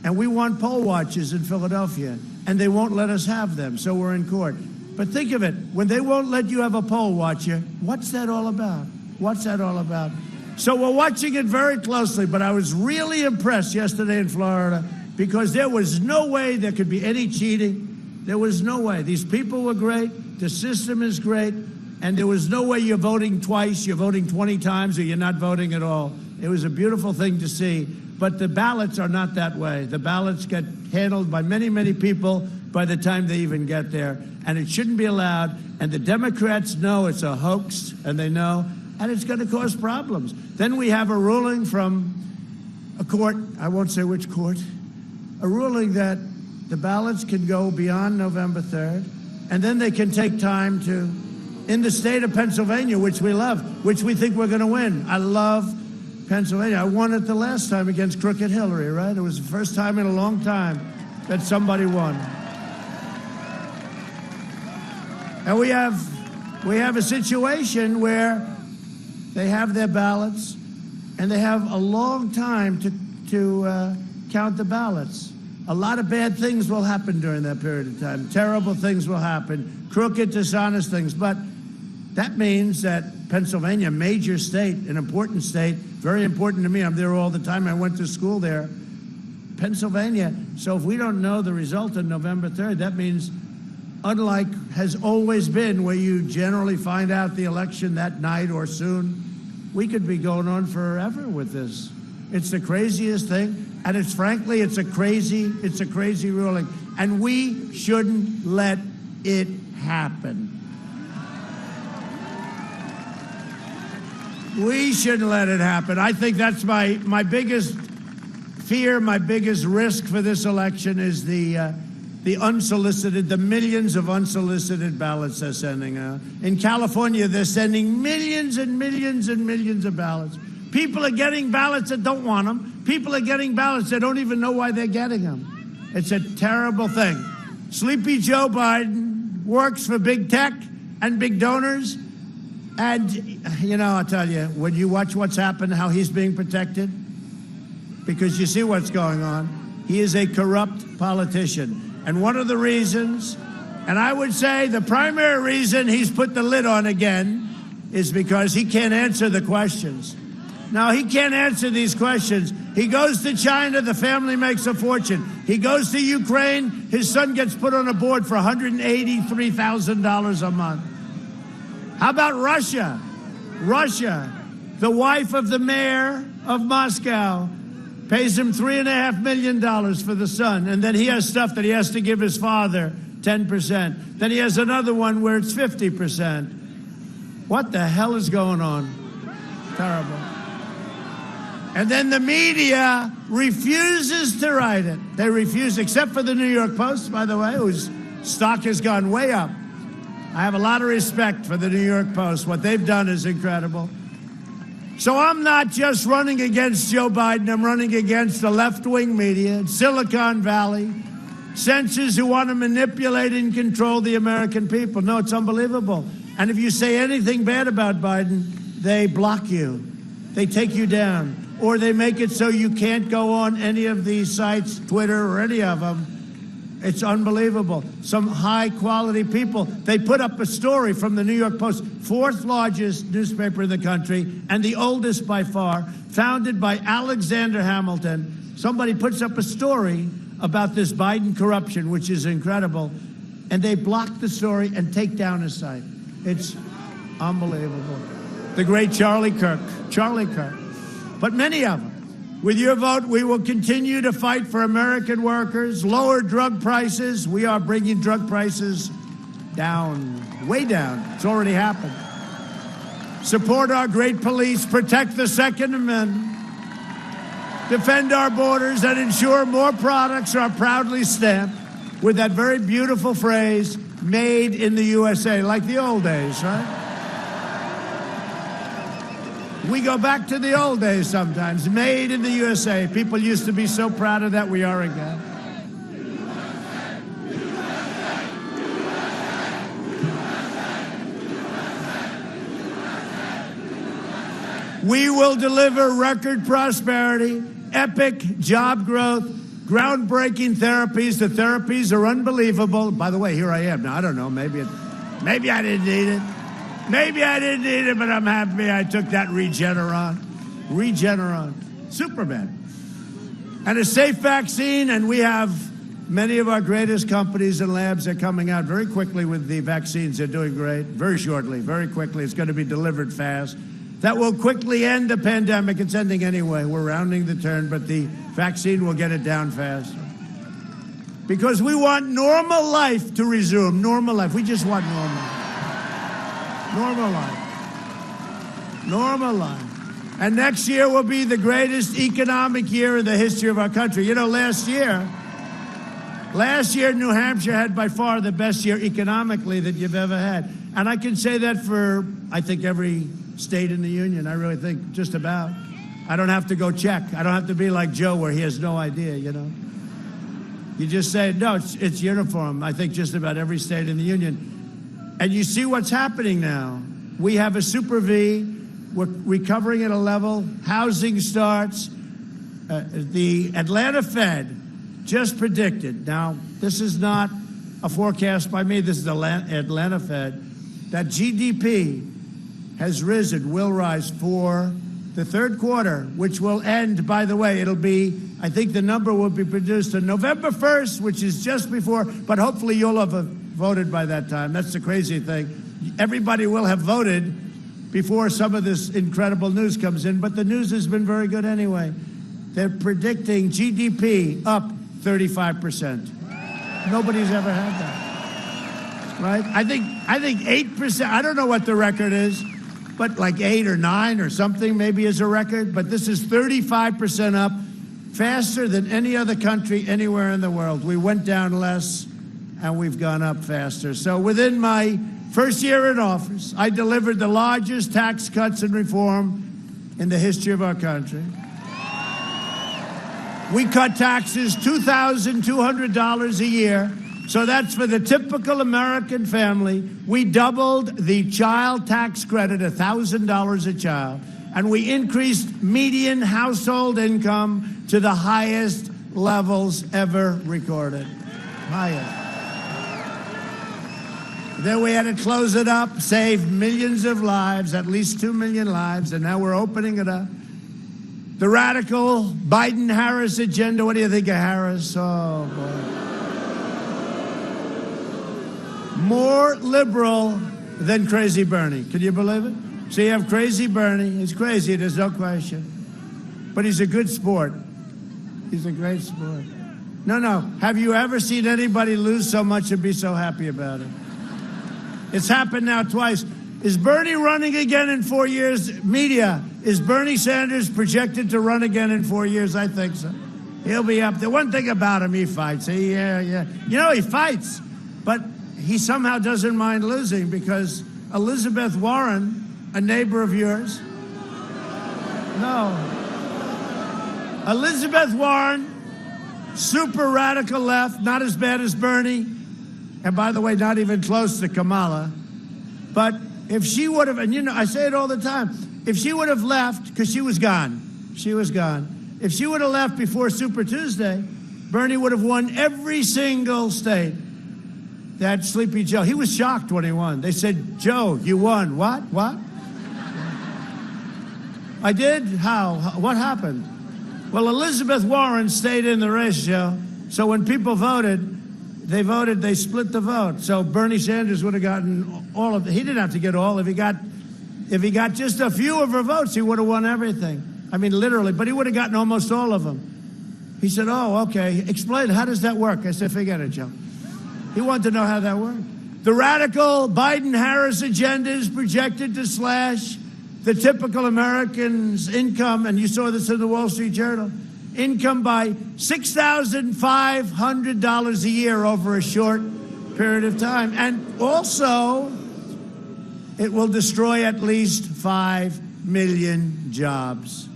And we want poll watchers in Philadelphia, and they won't let us have them, so we're in court. But think of it, when they won't let you have a poll watcher, what's that all about? What's that all about? So we're watching it very closely, but I was really impressed yesterday in Florida because there was no way there could be any cheating. There was no way. These people were great, the system is great, and there was no way you're voting twice, you're voting 20 times, or you're not voting at all. It was a beautiful thing to see. But the ballots are not that way. The ballots get handled by many, many people by the time they even get there. And it shouldn't be allowed. And the Democrats know it's a hoax, and they know, and it's going to cause problems. Then we have a ruling from a court, I won't say which court, a ruling that the ballots can go beyond November 3rd, and then they can take time to, in the state of Pennsylvania, which we love, which we think we're going to win. I love Pennsylvania. I won it the last time against Crooked Hillary, right? It was the first time in a long time that somebody won. And we have a situation where they have their ballots, and they have a long time to count the ballots. A lot of bad things will happen during that period of time. Terrible things will happen, crooked, dishonest things. But that means that Pennsylvania, a major state, an important state, very important to me. I'm there all the time. I went to school there. Pennsylvania. So if we don't know the result on November 3rd, that means, unlike has always been where you generally find out the election that night or soon, we could be going on forever with this. It's the craziest thing. And it's frankly, it's a crazy ruling. And we shouldn't let it happen. We shouldn't let it happen. I think that's my biggest fear, my biggest risk for this election is the unsolicited, the millions of unsolicited ballots they're sending out. In California, they're sending millions and millions and millions of ballots. People are getting ballots that don't want them. People are getting ballots that don't even know why they're getting them. It's a terrible thing. Sleepy Joe Biden works for big tech and big donors. And, you know, I'll tell you, when you watch what's happened, how he's being protected, because you see what's going on, he is a corrupt politician. And one of the reasons, and I would say the primary reason he's put the lid on again, is because he can't answer the questions. Now, he can't answer these questions. He goes to China, the family makes a fortune. He goes to Ukraine, his son gets put on a board for $183,000 a month. How about Russia? Russia, the wife of the mayor of Moscow, pays him $3.5 million for the son. And then he has stuff that he has to give his father, 10%. Then he has another one where it's 50%. What the hell is going on? Terrible. And then the media refuses to write it. They refuse, except for the New York Post, by the way, whose stock has gone way up. I have a lot of respect for the New York Post. What they've done is incredible. So I'm not just running against Joe Biden. I'm running against the left-wing media, Silicon Valley, censors who want to manipulate and control the American people. No, it's unbelievable. And if you say anything bad about Biden, they block you. They take you down. Or they make it so you can't go on any of these sites, Twitter or any of them. It's unbelievable. Some high-quality people. They put up a story from the New York Post, fourth largest newspaper in the country, and the oldest by far, founded by Alexander Hamilton. Somebody puts up a story about this Biden corruption, which is incredible, and they block the story and take down his site. It's unbelievable. The great Charlie Kirk. But many of them. With your vote, we will continue to fight for American workers, lower drug prices. We are bringing drug prices down, way down. It's already happened. Support our great police, protect the Second Amendment, defend our borders, and ensure more products are proudly stamped with that very beautiful phrase, made in the USA, like the old days, right? We go back to the old days sometimes. Made in the USA. People used to be so proud of that. We are again. We will deliver record prosperity, epic job growth, groundbreaking therapies. The therapies are unbelievable. By the way, here I am. Now, I don't know. Maybe I didn't need it. Maybe I didn't need it, but I'm happy I took that Regeneron. Superman. And a safe vaccine, and we have many of our greatest companies and labs are coming out very quickly with the vaccines. They're doing great, very shortly, very quickly. It's going to be delivered fast. That will quickly end the pandemic. It's ending anyway. We're rounding the turn, but the vaccine will get it down fast. Because we want normal life to resume, normal life. We just want normal life. Normal life. And next year will be the greatest economic year in the history of our country. You know, last year, New Hampshire had by far the best year economically that you've ever had. And I can say that for, I think, every state in the union. I really think just about. I don't have to go check. I don't have to be like Joe where he has no idea, you know. You just say, no, it's uniform. I think just about every state in the union. And you see what's happening now. We have a super V. We're recovering at a level. Housing starts. The Atlanta Fed just predicted. Now, this is not a forecast by me. This is the Atlanta Fed. That GDP has risen, will rise for the third quarter, which will end, by the way, it'll be, I think the number will be produced on November 1st, which is just before, but hopefully you'll have voted by that time. That's the crazy thing. Everybody will have voted before some of this incredible news comes in, but the news has been very good anyway. They're predicting GDP up 35%. Nobody's ever had that, right? I think 8%. I don't know what the record is, but like 8 or 9 or something maybe is a record. But this is 35% up, faster than any other country anywhere in the world. We went down less, and we've gone up faster. So within my first year in office, I delivered the largest tax cuts and reform in the history of our country. We cut taxes $2,200 a year. So that's for the typical American family. We doubled the child tax credit, $1,000 a child. And we increased median household income to the highest levels ever recorded. Highest. Then we had to close it up, save millions of lives, at least 2 million lives, and now we're opening it up. The radical Biden-Harris agenda, what do you think of Harris? Oh, boy. More liberal than Crazy Bernie. Can you believe it? So you have Crazy Bernie. He's crazy, there's no question. But he's a good sport. He's a great sport. No. Have you ever seen anybody lose so much and be so happy about it? It's happened now twice. Is Bernie running again in 4 years? Media, is Bernie Sanders projected to run again in 4 years? I think so. He'll be up there. One thing about him, he fights. Yeah. You know, he fights, but he somehow doesn't mind losing because Elizabeth Warren, a neighbor of yours. No. Elizabeth Warren, super radical left, not as bad as Bernie. And by the way, not even close to Kamala. But if she would have, and you know, I say it all the time, if she would have left, because she was gone. If she would have left before Super Tuesday, Bernie would have won every single state. That Sleepy Joe, he was shocked when he won. They said, Joe, you won. What? I did? How? What happened? Well, Elizabeth Warren stayed in the race, Joe. So when people voted, they split the vote. So Bernie Sanders would have gotten all of it. He didn't have to get all. If he got just a few of her votes, he would have won everything. I mean, literally, but he would have gotten almost all of them. He said, oh, okay, explain, how does that work? I said, forget it, Joe. He wanted to know how that worked. The radical Biden-Harris agenda is projected to slash the typical American's income, and you saw this in the Wall Street Journal, income by $6,500 a year over a short period of time. And also, it will destroy at least 5 million jobs.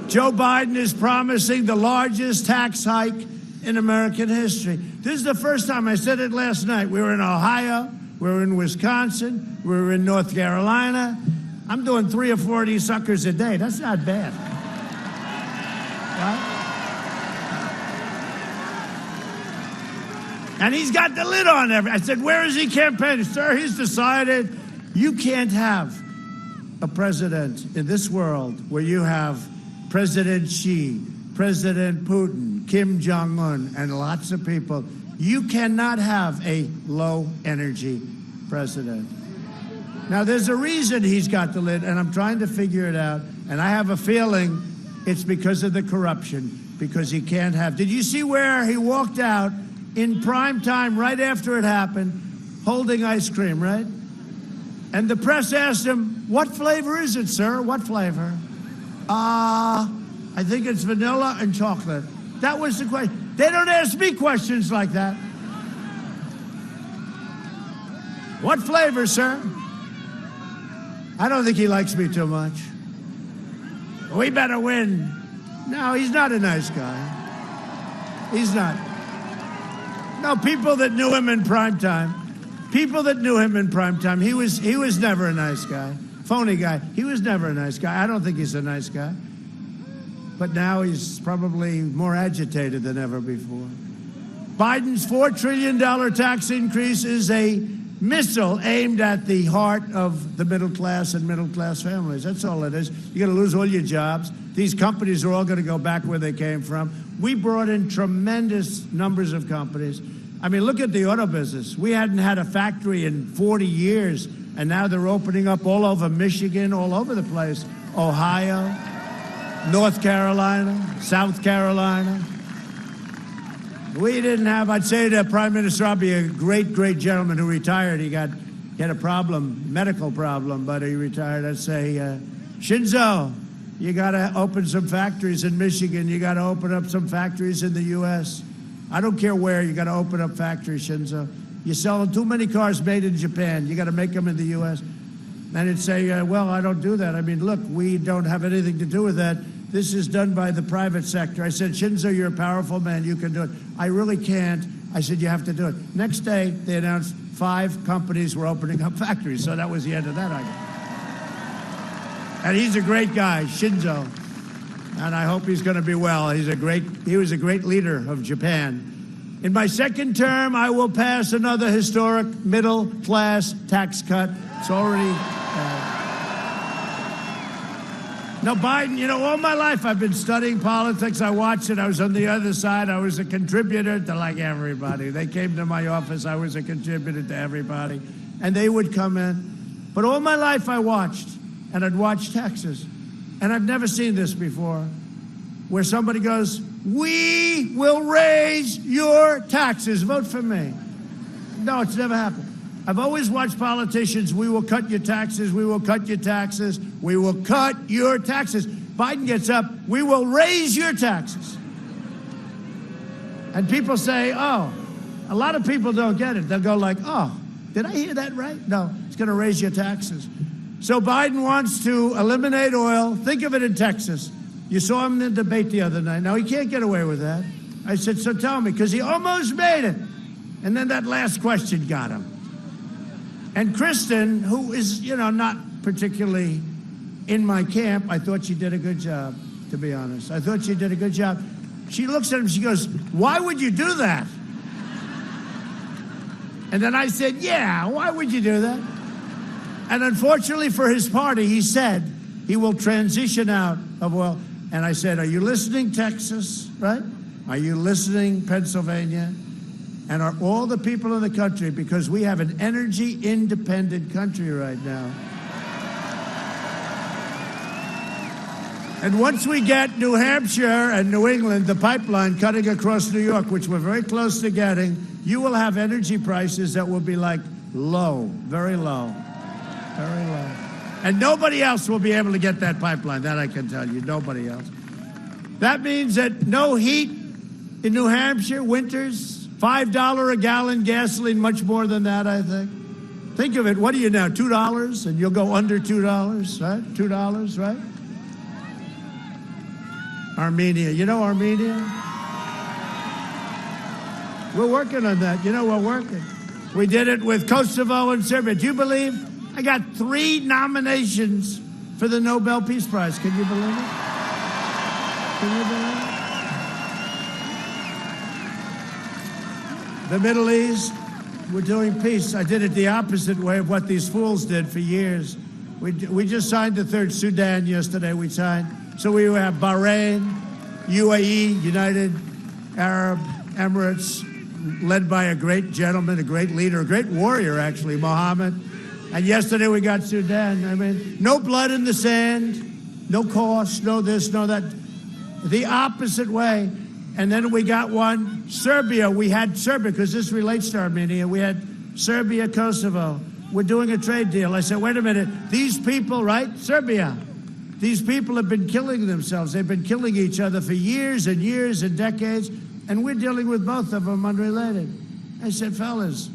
Joe Biden is promising the largest tax hike in American history. This is the first time, I said it last night, we were in Ohio, we were in Wisconsin, we were in North Carolina. I'm doing 3 or 4 of these suckers a day. That's not bad. Right? And he's got the lid on everything. I said, where is he campaigning? Sir, he's decided you can't have a president in this world where you have President Xi, President Putin, Kim Jong-un, and lots of people. You cannot have a low-energy president. Now, there's a reason he's got the lid, and I'm trying to figure it out. And I have a feeling it's because of the corruption, because he can't have. Did you see where he walked out in prime time right after it happened, holding ice cream, right? And the press asked him, what flavor is it, sir? What flavor? I think it's vanilla and chocolate. That was the question. They don't ask me questions like that. What flavor, sir? I don't think he likes me too much. We better win. No, he's not a nice guy. He's not. No, people that knew him in prime time, he was never a nice guy. Phony guy. He was never a nice guy. I don't think he's a nice guy. But now he's probably more agitated than ever before. Biden's $4 trillion tax increase is a missile aimed at the heart of the middle class and middle class families. That's all it is. You're going to lose all your jobs. These companies are all going to go back where they came from. We brought in tremendous numbers of companies. I mean, look at the auto business. We hadn't had a factory in 40 years, and now they're opening up all over Michigan, all over the place, Ohio. North Carolina, South Carolina. We didn't have, I'd say to Prime Minister Abe, a great, great gentleman who retired. He had a problem, medical problem, but he retired. I'd say, Shinzo, you got to open some factories in Michigan. You got to open up some factories in the U.S. I don't care where, you got to open up factories, Shinzo. You're selling too many cars made in Japan. You got to make them in the U.S. And he'd say, well, I don't do that. I mean, look, we don't have anything to do with that. This is done by the private sector. I said, Shinzo, you're a powerful man. You can do it. I really can't. I said, you have to do it. Next day, they announced 5 companies were opening up factories. So that was the end of that argument. And he's a great guy, Shinzo. And I hope he's going to be well. He was a great leader of Japan. In my second term, I will pass another historic middle-class tax cut. It's already... No, Biden, you know, all my life I've been studying politics. I watched it. I was on the other side. I was a contributor to like everybody. They came to my office. I was a contributor to everybody. And they would come in. But all my life I watched, and I'd watch Texas. And I've never seen this before, where somebody goes, we will raise your taxes. Vote for me. No, it's never happened. I've always watched politicians, we will cut your taxes, we will cut your taxes, we will cut your taxes. Biden gets up, we will raise your taxes. And people say, oh, a lot of people don't get it. They'll go like, oh, did I hear that right? No, it's going to raise your taxes. So Biden wants to eliminate oil. Think of it in Texas. You saw him in the debate the other night. Now, he can't get away with that. I said, so tell me, because he almost made it. And then that last question got him. And Kristen, who is, you know, not particularly in my camp, I thought she did a good job, to be honest. I thought she did a good job. She looks at him, she goes, why would you do that? And then I said, yeah, why would you do that? And unfortunately for his party, he said he will transition out of oil. And I said, are you listening, Texas, right? Are you listening, Pennsylvania? And are all the people in the country, because we have an energy-independent country right now. And once we get New Hampshire and New England, the pipeline cutting across New York, which we're very close to getting, you will have energy prices that will be like low, very low, very low. And nobody else will be able to get that pipeline, that I can tell you, nobody else. That means that no heat in New Hampshire, winters, $5 a gallon gasoline, much more than that, I think. Think of it, what are you now, $2? And you'll go under $2, right? $2, right? Armenia, you know Armenia? We're working on that, you know, we're working. We did it with Kosovo and Serbia. Do you believe? I got 3 nominations for the Nobel Peace Prize. Can you believe it? Can you believe it? The Middle East, we're doing peace. I did it the opposite way of what these fools did for years. We just signed the 3rd Sudan yesterday. We signed. So we have Bahrain, UAE, United Arab Emirates, led by a great gentleman, a great leader, a great warrior, actually, Mohammed. And yesterday we got Sudan. I mean, no blood in the sand, no cost, no this, no that. The opposite way. And then we got one, Serbia. We had Serbia, because this relates to Armenia. We had Serbia, Kosovo. We're doing a trade deal. I said, wait a minute. These people, right? Serbia. These people have been killing themselves. They've been killing each other for years and years and decades. And we're dealing with both of them unrelated. I said, fellas,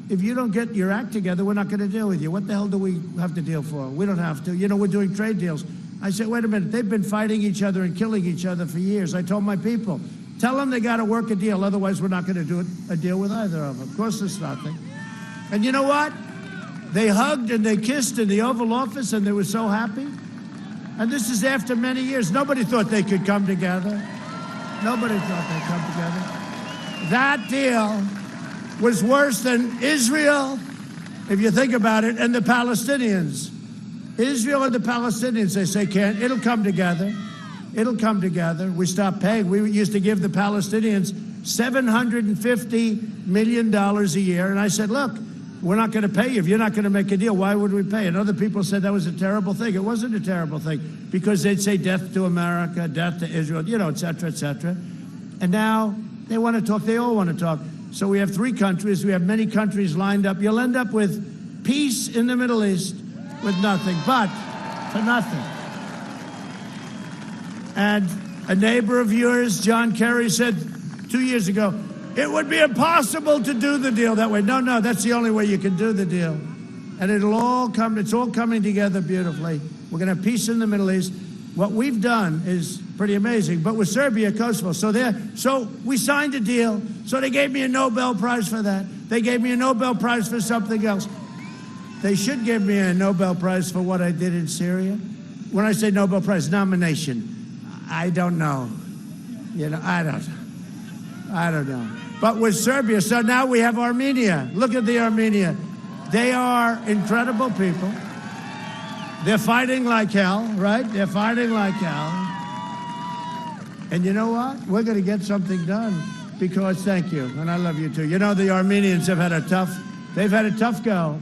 if you don't get your act together, we're not going to deal with you. What the hell do we have to deal for? We don't have to. You know, we're doing trade deals. I said, wait a minute. They've been fighting each other and killing each other for years. I told my people, tell them they got to work a deal. Otherwise, we're not going to do a deal with either of them. Of course, it's nothing. And you know what? They hugged and they kissed in the Oval Office, and they were so happy. And this is after many years. Nobody thought they could come together. Nobody thought they'd come together. That deal was worse than Israel, if you think about it, and the Palestinians. Israel and the Palestinians, they say, can't. It'll come together. It'll come together. We stopped paying. We used to give the Palestinians $750 million a year. And I said, look, we're not going to pay you. If you're not going to make a deal, why would we pay? And other people said that was a terrible thing. It wasn't a terrible thing because they'd say death to America, death to Israel, et cetera, et cetera. And now they want to talk. They all want to talk. So we have 3 countries. We have many countries lined up. You'll end up with peace in the Middle East with nothing, but for nothing. And a neighbor of yours, John Kerry, said 2 years ago, it would be impossible to do the deal that way. No, that's the only way you can do the deal. And it's all coming together beautifully. We're going to have peace in the Middle East. What we've done is pretty amazing. But with Serbia, Kosovo, so we signed a deal. So they gave me a Nobel Prize for that. They gave me a Nobel Prize for something else. They should give me a Nobel Prize for what I did in Syria. When I say Nobel Prize, nomination, I don't know. I don't know. But with Serbia, so now we have Armenia. Look at the Armenia. They are incredible people. They're fighting like hell, right? They're fighting like hell. And you know what? We're going to get something done because, thank you, and I love you too. The Armenians have had a tough go.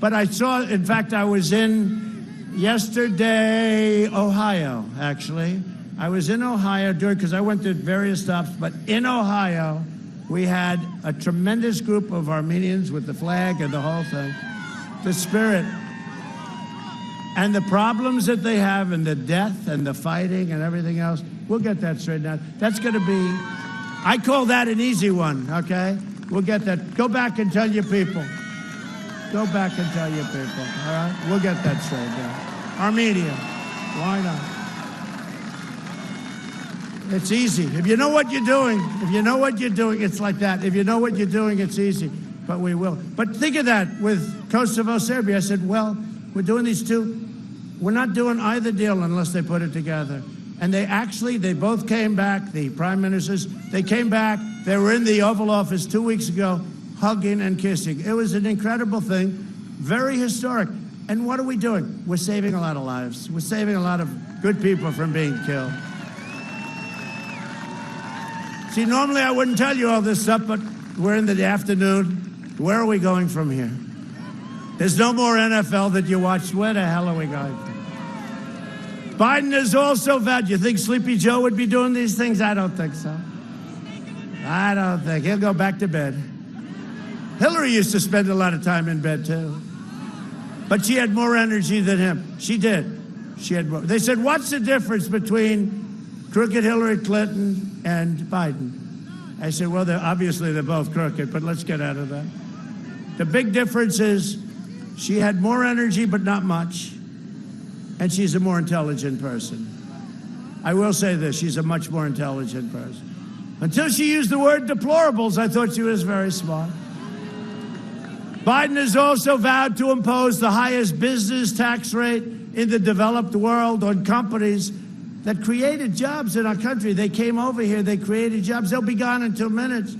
But I saw, in fact, I was in yesterday, Ohio, actually. I was in Ohio because I went to various stops, but in Ohio, we had a tremendous group of Armenians with the flag and the whole thing. The spirit. And the problems that they have and the death and the fighting and everything else, we'll get that straightened out. That's going to be, I call that an easy one, okay? We'll get that. Go back and tell your people. Go back and tell your people, all right? We'll get that straightened out. Armenia, why not? It's easy. If you know what you're doing, it's like that. If you know what you're doing, it's easy. But we will. But think of that with Kosovo, Serbia. I said, well, we're doing these 2. We're not doing either deal unless they put it together. And they both came back, the prime ministers. They came back. They were in the Oval Office 2 weeks ago, hugging and kissing. It was an incredible thing, very historic. And what are we doing? We're saving a lot of lives. We're saving a lot of good people from being killed. See, normally I wouldn't tell you all this stuff, but we're in the afternoon. Where are we going from here? There's no more NFL that you watch. Where the hell are we going from? Biden is also vowed. You think Sleepy Joe would be doing these things? I don't think so. I don't think. He'll go back to bed. Hillary used to spend a lot of time in bed, too. But she had more energy than him. She did. She had more. They said, what's the difference between crooked Hillary Clinton and Biden? I said, well, obviously they're both crooked, but let's get out of that. The big difference is she had more energy, but not much. And she's a more intelligent person. I will say this, she's a much more intelligent person. Until she used the word deplorables, I thought she was very smart. Biden has also vowed to impose the highest business tax rate in the developed world on companies that created jobs in our country. They came over here, they created jobs. They'll be gone in 2 minutes.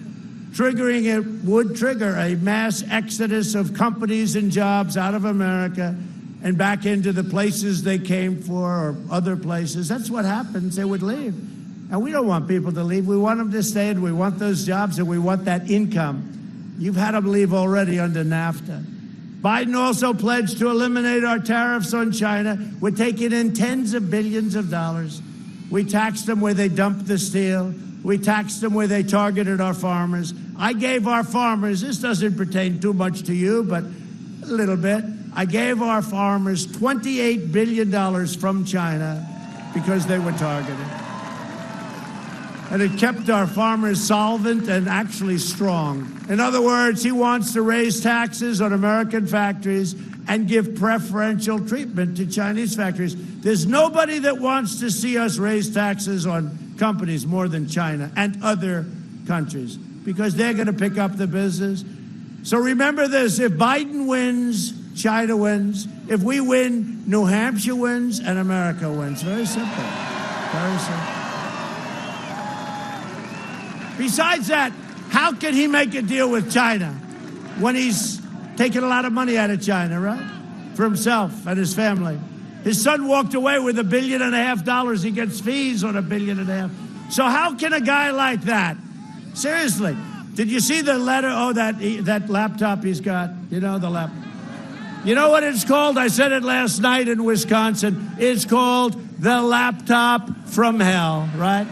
It would trigger a mass exodus of companies and jobs out of America and back into the places they came for or other places. That's what happens. They would leave. And we don't want people to leave. We want them to stay, and we want those jobs, and we want that income. You've had them leave already under NAFTA. Biden also pledged to eliminate our tariffs on China. We're taking in tens of billions of dollars. We taxed them where they dumped the steel. We taxed them where they targeted our farmers. I gave our farmers, this doesn't pertain too much to you, but a little bit. I gave our farmers $28 billion from China because they were targeted. And it kept our farmers solvent and actually strong. In other words, he wants to raise taxes on American factories and give preferential treatment to Chinese factories. There's nobody that wants to see us raise taxes on companies more than China and other countries because they're going to pick up the business. So remember this, if Biden wins, China wins. If we win, New Hampshire wins and America wins. Very simple. Very simple. Besides that, how can he make a deal with China when he's taking a lot of money out of China, right? For himself and his family. His son walked away with $1.5 billion. He ggets fees on $1.5 billion. So how can a guy like that, seriously, Did you see the letter? Oh, that laptop he's got. You know, the laptop. You know what it's called? I said it last night in Wisconsin. It's called the laptop from hell, right?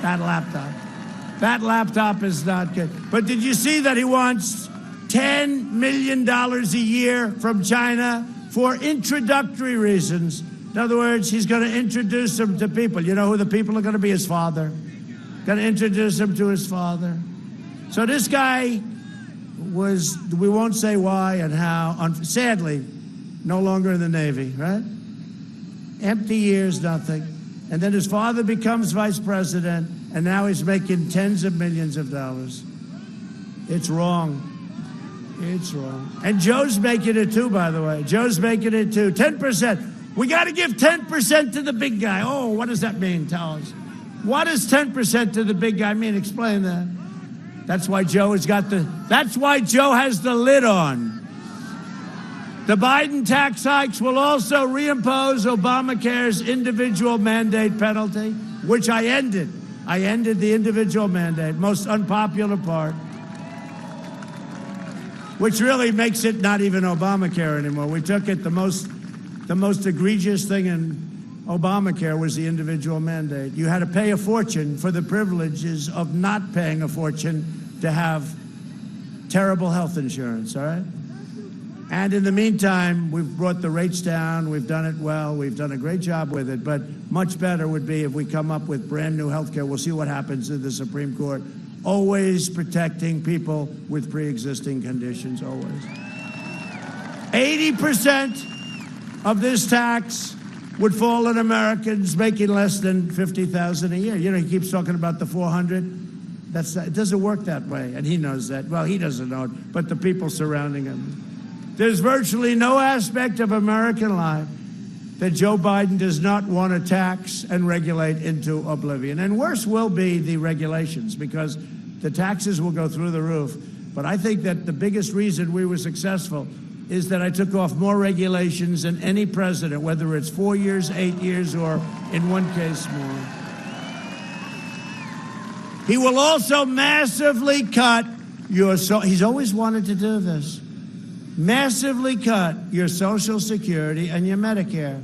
That laptop. That laptop is not good. But did you see that he wants $10 million a year from China for introductory reasons? In other words, he's going to introduce them to people. You know who the people are going to be? His father. Going to introduce him to his father. So this guy was, we won't say why and how, sadly, no longer in the Navy, right? Empty years, nothing. And then his father becomes vice president, and now he's making tens of millions of dollars. It's wrong. It's wrong. And Joe's making it too, by the way. Joe's making it too. 10%. We got to give 10% to the big guy. Oh, what does that mean? Tell us. What does 10% to the big guy mean? Explain that. That's why Joe has got that's why Joe has the lid on. The Biden tax hikes will also reimpose Obamacare's individual mandate penalty, which I ended. I ended the individual mandate, most unpopular part, which really makes it not even Obamacare anymore. We took it, the most egregious thing in Obamacare was the individual mandate. You had to pay a fortune for the privileges of not paying a fortune to have terrible health insurance, all right? And in the meantime, we've brought the rates down. We've done it well. We've done a great job with it. But much better would be if we come up with brand new health care. We'll see what happens in the Supreme Court. Always protecting people with pre-existing conditions, always. 80% of this tax would fall on Americans making less than $50,000 a year. You know, he keeps talking about the 400. It doesn't work that way, and he knows that. Well, he doesn't know it, but the people surrounding him. There's virtually no aspect of American life that Joe Biden does not want to tax and regulate into oblivion. And worse will be the regulations, because the taxes will go through the roof. But I think that the biggest reason we were successful is that I took off more regulations than any president, whether it's 4 years, 8 years, or in one case more. He will also massively cut your, he's always wanted to do this, massively cut your Social Security and your Medicare.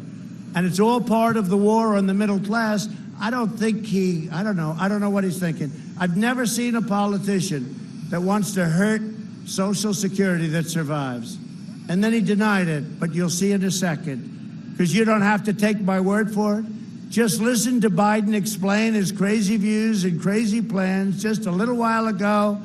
And it's all part of the war on the middle class. I don't know what he's thinking. I've never seen a politician that wants to hurt Social Security that survives. And then he denied it, but you'll see in a second, because you don't have to take my word for it. Just listen to Biden explain his crazy views and crazy plans just a little while ago.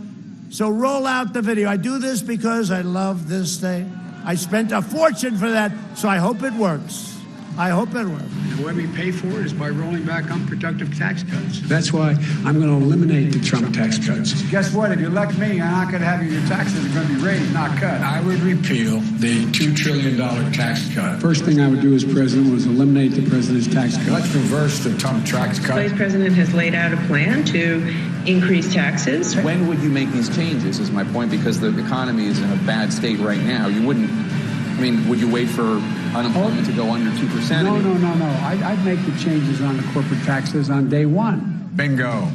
So roll out the video. I do this because I love this state. I spent a fortune for that, so I hope it works. I hope it works. The way we pay for it is by rolling back unproductive tax cuts. That's why I'm going to eliminate the Trump tax cuts. Guess what? If you elect me, I'm not going to have your taxes are going to be raised, not cut. I would repeal the $2 trillion tax cut. First thing I would do as president was eliminate the president's tax cut. Let's reverse the Trump tax cut. The Vice President has laid out a plan to increase taxes. When would you make these changes is my point, because the economy is in a bad state right now. You wouldn't, I mean, would you wait for unemployment to go under 2%? No. I'd make the changes on the corporate taxes on day one. Bingo.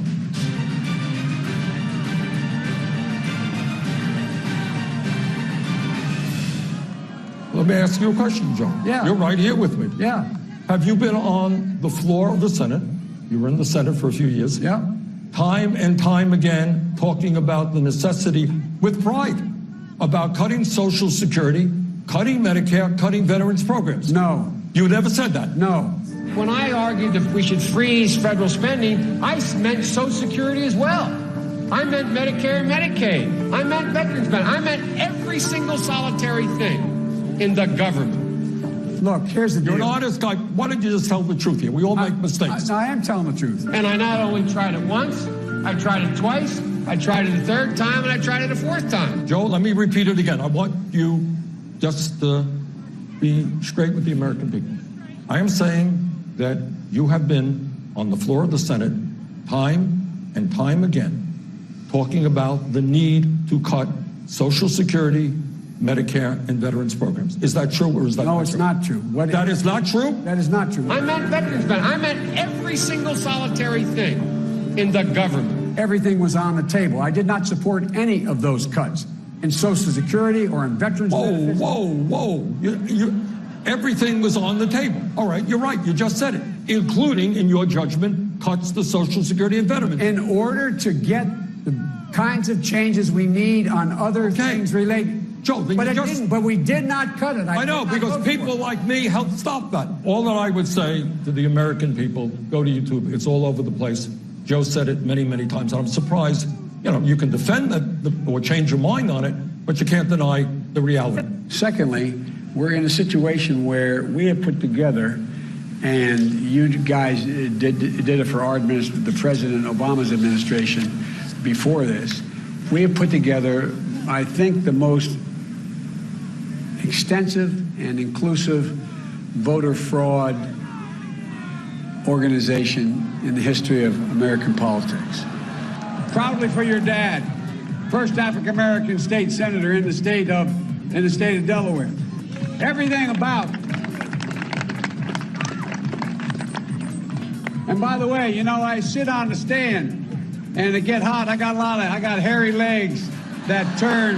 Let me ask you a question, John. Yeah. You're right here with me. Yeah. Have you been on the floor of the Senate? You were in the Senate for a few years. Yeah. Time and time again, talking about the necessity, with pride, about cutting Social Security, cutting Medicare, cutting veterans programs. No. You never said that. No. When I argued that we should freeze federal spending, I meant Social Security as well. I meant Medicare and Medicaid. I meant veterans benefits. I meant every single solitary thing in the government. Look, here's the deal. You're an honest guy. Why don't you just tell the truth here? We all make mistakes. I am telling the truth. And I not only tried it once, I tried it twice, I tried it a third time, and I tried it a fourth time. Joe, let me repeat it again. I want you just to be straight with the American people. I am saying that you have been on the floor of the Senate time and time again talking about the need to cut Social Security, Medicare, and veterans programs. Is that true, or is that No, not it's true? not true. That is not true? That is not true. I meant veterans benefits. I meant every single solitary thing in the government. everything was on the table. I did not support any of those cuts in Social Security or in veterans benefits. Whoa. Everything was on the table. All right, you're right. You just said it, including, in your judgment, cuts to Social Security and veterans. In order to get the kinds of changes we need on other things related. Joe, but we did not cut it. I know, because people like me helped stop that. All that I would say to the American people, go to YouTube. It's all over the place. Joe said it many, many times. And I'm surprised, you can defend that or change your mind on it, but you can't deny the reality. Secondly, we're in a situation where we have put together, and you guys did it for our administration, the President Obama's administration before this. We have put together, I think, the most extensive and inclusive voter fraud organization in the history of American politics. Proudly for your dad, first African-American state senator in the state of Delaware. Everything about. And by the way, I sit on the stand and it get hot. I got hairy legs that turn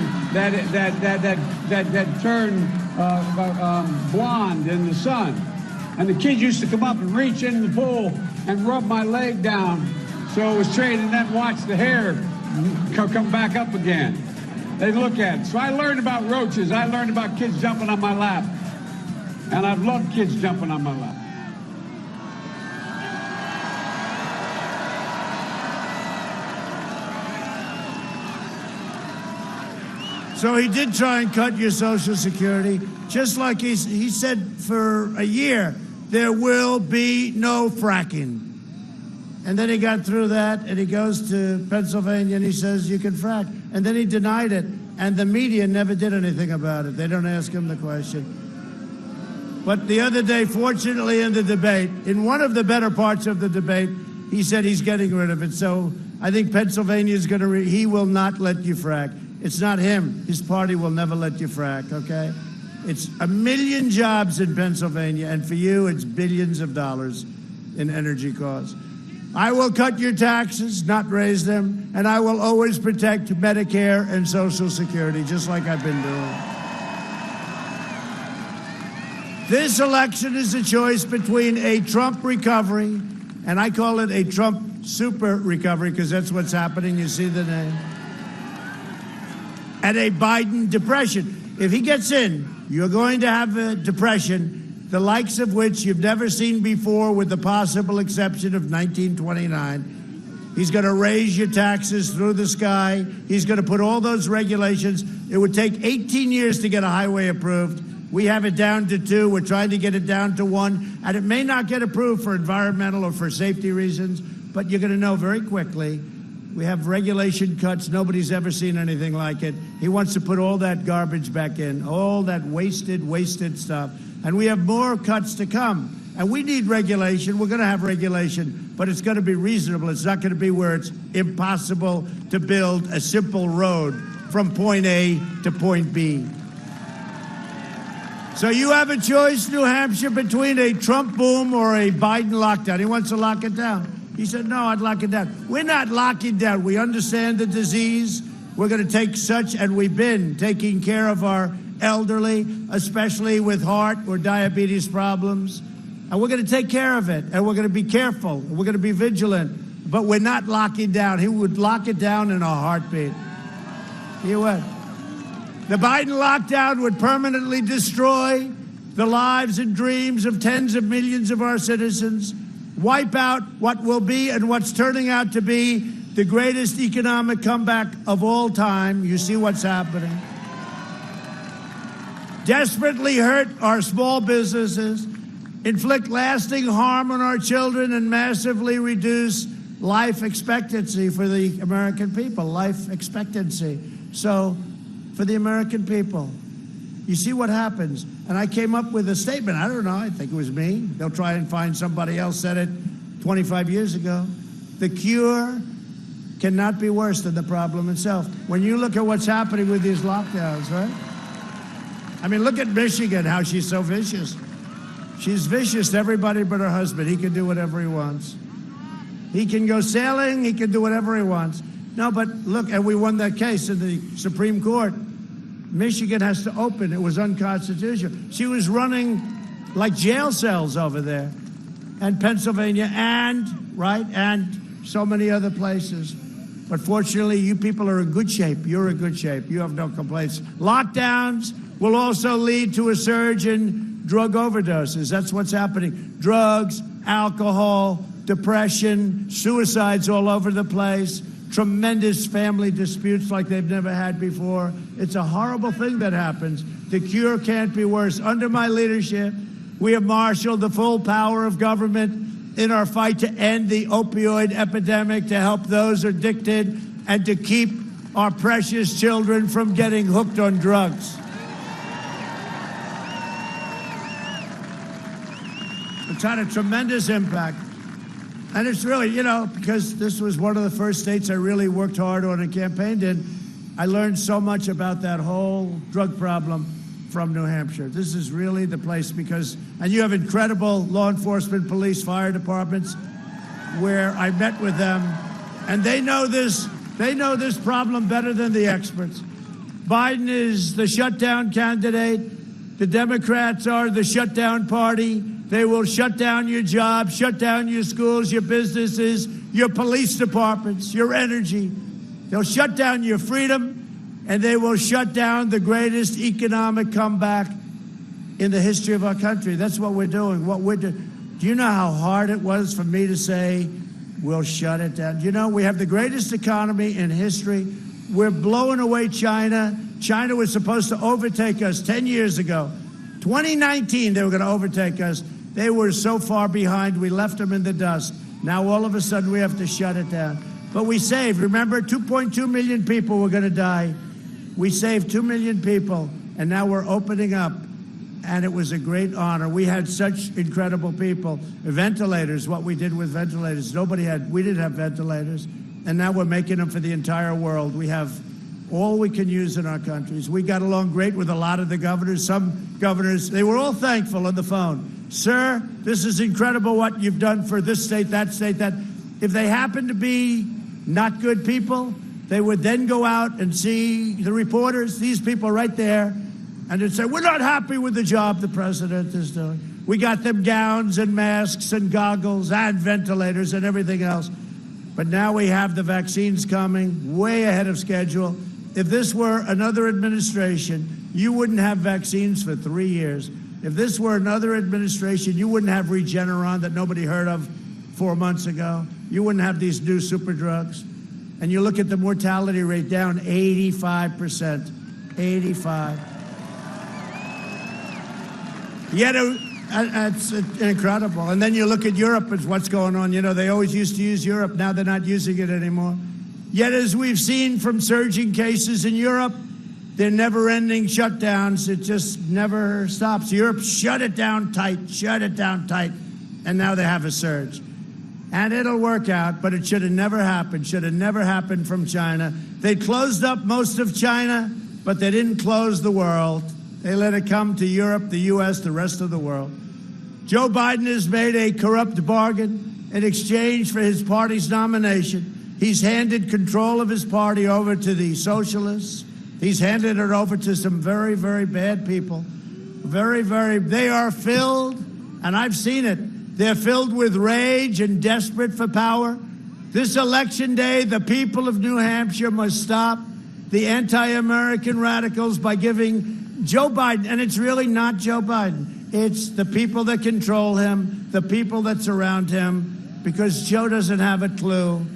blonde in the sun. And the kids used to come up and reach in the pool and rub my leg down so it was straight, and then watch the hair come back up again. They'd look at it. So I learned about roaches. I learned about kids jumping on my lap. And I've loved kids jumping on my lap. So he did try and cut your Social Security, just like he said for a year, there will be no fracking. And then he got through that, and he goes to Pennsylvania, and he says, you can frack. And then he denied it, and the media never did anything about it. They don't ask him the question. But the other day, fortunately, in the debate, in one of the better parts of the debate, he said he's getting rid of it. So I think Pennsylvania is going to, he will not let you frack. It's not him. His party will never let you frack, okay? It's 1 million jobs in Pennsylvania, and for you, it's billions of dollars in energy costs. I will cut your taxes, not raise them, and I will always protect Medicare and Social Security, just like I've been doing. This election is a choice between a Trump recovery, and I call it a Trump super recovery because that's what's happening. You see the name. And a Biden depression. If he gets in, you're going to have a depression, the likes of which you've never seen before, with the possible exception of 1929. He's going to raise your taxes through the sky. He's going to put all those regulations. It would take 18 years to get a highway approved. We have it down to 2. We're trying to get it down to 1. And it may not get approved for environmental or for safety reasons, but you're going to know very quickly. We have regulation cuts. Nobody's ever seen anything like it. He wants to put all that garbage back in, all that wasted stuff. And we have more cuts to come. And we need regulation. We're going to have regulation, but it's going to be reasonable. It's not going to be where it's impossible to build a simple road from point A to point B. So you have a choice, New Hampshire, between a Trump boom or a Biden lockdown. He wants to lock it down. He said, no, I'd lock it down. We're not locking down. We understand the disease. We're going to take such, and we've been taking care of our elderly, especially with heart or diabetes problems. And we're going to take care of it, and we're going to be careful. We're going to be vigilant. But we're not locking down. He would lock it down in a heartbeat. He would. The Biden lockdown would permanently destroy the lives and dreams of tens of millions of our citizens, wipe out what will be and what's turning out to be the greatest economic comeback of all time. You see what's happening. Desperately hurt our small businesses, inflict lasting harm on our children, and massively reduce life expectancy for the American people, life expectancy. So, for the American people, you see what happens. And I came up with a statement. I don't know. I think it was me. They'll try and find somebody else said it 25 years ago. The cure cannot be worse than the problem itself. When you look at what's happening with these lockdowns, right? I mean, look at Michigan, how she's so vicious. She's vicious to everybody but her husband. He can do whatever he wants. He can go sailing. He can do whatever he wants. No, but look, and we won that case in the Supreme Court. Michigan has to open. It was unconstitutional. She was running like jail cells over there, and Pennsylvania, and so many other places. But fortunately, you people are in good shape. You're in good shape. You have no complaints. Lockdowns will also lead to a surge in drug overdoses. That's what's happening. Drugs, alcohol, depression, suicides all over the place, tremendous family disputes like they've never had before. It's a horrible thing that happens. The cure can't be worse. Under my leadership, we have marshaled the full power of government in our fight to end the opioid epidemic, to help those addicted, and to keep our precious children from getting hooked on drugs. It's had a tremendous impact. And it's really, because this was one of the first states I really worked hard on and campaigned in, I learned so much about that whole drug problem from New Hampshire. This is really the place and you have incredible law enforcement, police, fire departments, where I met with them, and they know this problem better than the experts. Biden is the shutdown candidate. The Democrats are the shutdown party. They will shut down your jobs, shut down your schools, your businesses, your police departments, your energy. They'll shut down your freedom, and they will shut down the greatest economic comeback in the history of our country. That's what we're doing. Do you know how hard it was for me to say, we'll shut it down? We have the greatest economy in history. We're blowing away China. China was supposed to overtake us 10 years ago. 2019, they were going to overtake us. They were so far behind, we left them in the dust. Now, all of a sudden, we have to shut it down. But we saved. Remember, 2.2 million people were going to die. We saved 2 million people, and now we're opening up. And it was a great honor. We had such incredible people. Ventilators, what we did with ventilators. We didn't have ventilators. And now we're making them for the entire world. We have all we can use in our countries. We got along great with a lot of the governors. Some governors, they were all thankful on the phone. Sir, this is incredible what you've done for this state, that state, that. If they happen to be not good people, they would then go out and see the reporters, these people right there, and they'd say, we're not happy with the job the president is doing. We got them gowns and masks and goggles and ventilators and everything else. But now we have the vaccines coming way ahead of schedule. If this were another administration, you wouldn't have vaccines for 3 years. If this were another administration, you wouldn't have Regeneron that nobody heard of 4 months ago. You wouldn't have these new super drugs. And you look at the mortality rate down 85%. 85. Yet it's incredible. And then you look at Europe and what's going on. They always used to use Europe. Now they're not using it anymore. Yet, as we've seen from surging cases in Europe, they're never-ending shutdowns. It just never stops. Europe shut it down tight, and now they have a surge. And it'll work out, but it should have never happened from China. They closed up most of China, but they didn't close the world. They let it come to Europe, the U.S., the rest of the world. Joe Biden has made a corrupt bargain in exchange for his party's nomination. He's handed control of his party over to the socialists. He's handed it over to some very, very bad people. They are filled, and I've seen it, they're filled with rage and desperate for power. This election day, the people of New Hampshire must stop the anti-American radicals by giving Joe Biden, and it's really not Joe Biden, it's the people that control him, the people that surround him, because Joe doesn't have a clue.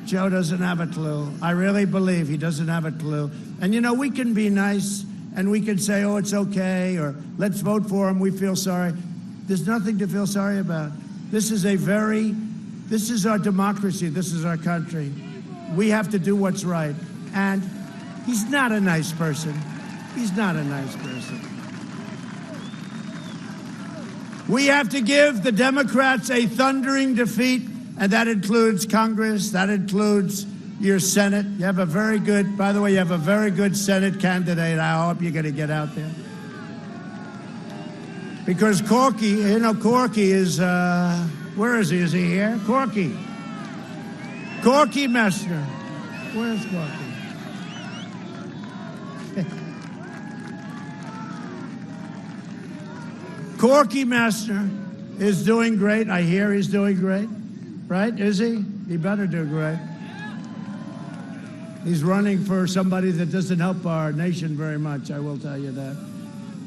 Joe doesn't have a clue. I really believe he doesn't have a clue. And, we can be nice, and we can say, oh, it's okay, or let's vote for him, we feel sorry. There's nothing to feel sorry about. This is our democracy. This is our country. We have to do what's right. And he's not a nice person. He's not a nice person. We have to give the Democrats a thundering defeat. And that includes Congress, that includes your Senate. You have a very good Senate candidate. I hope you're going to get out there. Because Corky is, where is he? Is he here? Corky. Corky Messner. Where's Corky? Corky Messner is doing great. I hear he's doing great. Right? Is he? He better do great. He's running for somebody that doesn't help our nation very much, I will tell you that.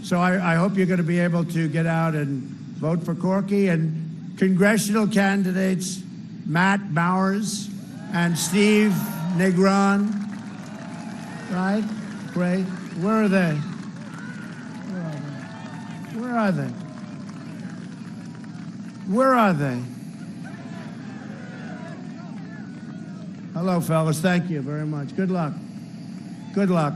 So I hope you're going to be able to get out and vote for Corky. And congressional candidates, Matt Bowers and Steve Negron. Right? Great. Where are they? Where are they? Where are they? Hello, fellas. Thank you very much. Good luck. Good luck.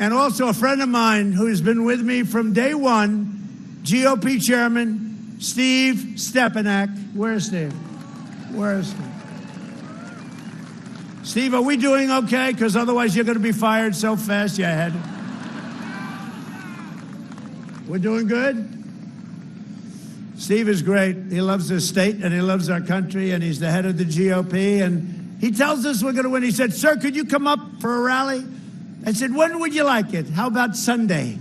And also a friend of mine who's been with me from day one, GOP Chairman Steve Stepanek. Where's Steve? Where's Steve? Steve, are we doing okay? Because otherwise you're going to be fired so fast, you head. We're doing good? Steve is great. He loves this state and he loves our country, and he's the head of the GOP, and he tells us we're going to win. He said, sir, could you come up for a rally? I said, when would you like it? How about Sunday?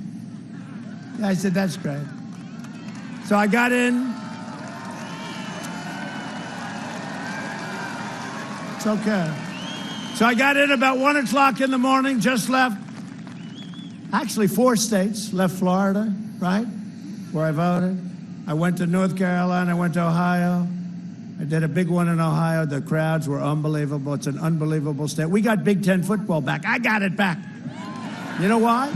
I said, that's great. So I got in. It's okay. So I got in about 1 o'clock in the morning, just left. Actually, 4 states, left Florida, right, where I voted. I went to North Carolina, I went to Ohio. I did a big one in Ohio. The crowds were unbelievable. It's an unbelievable state. We got Big Ten football back. I got it back. You know why?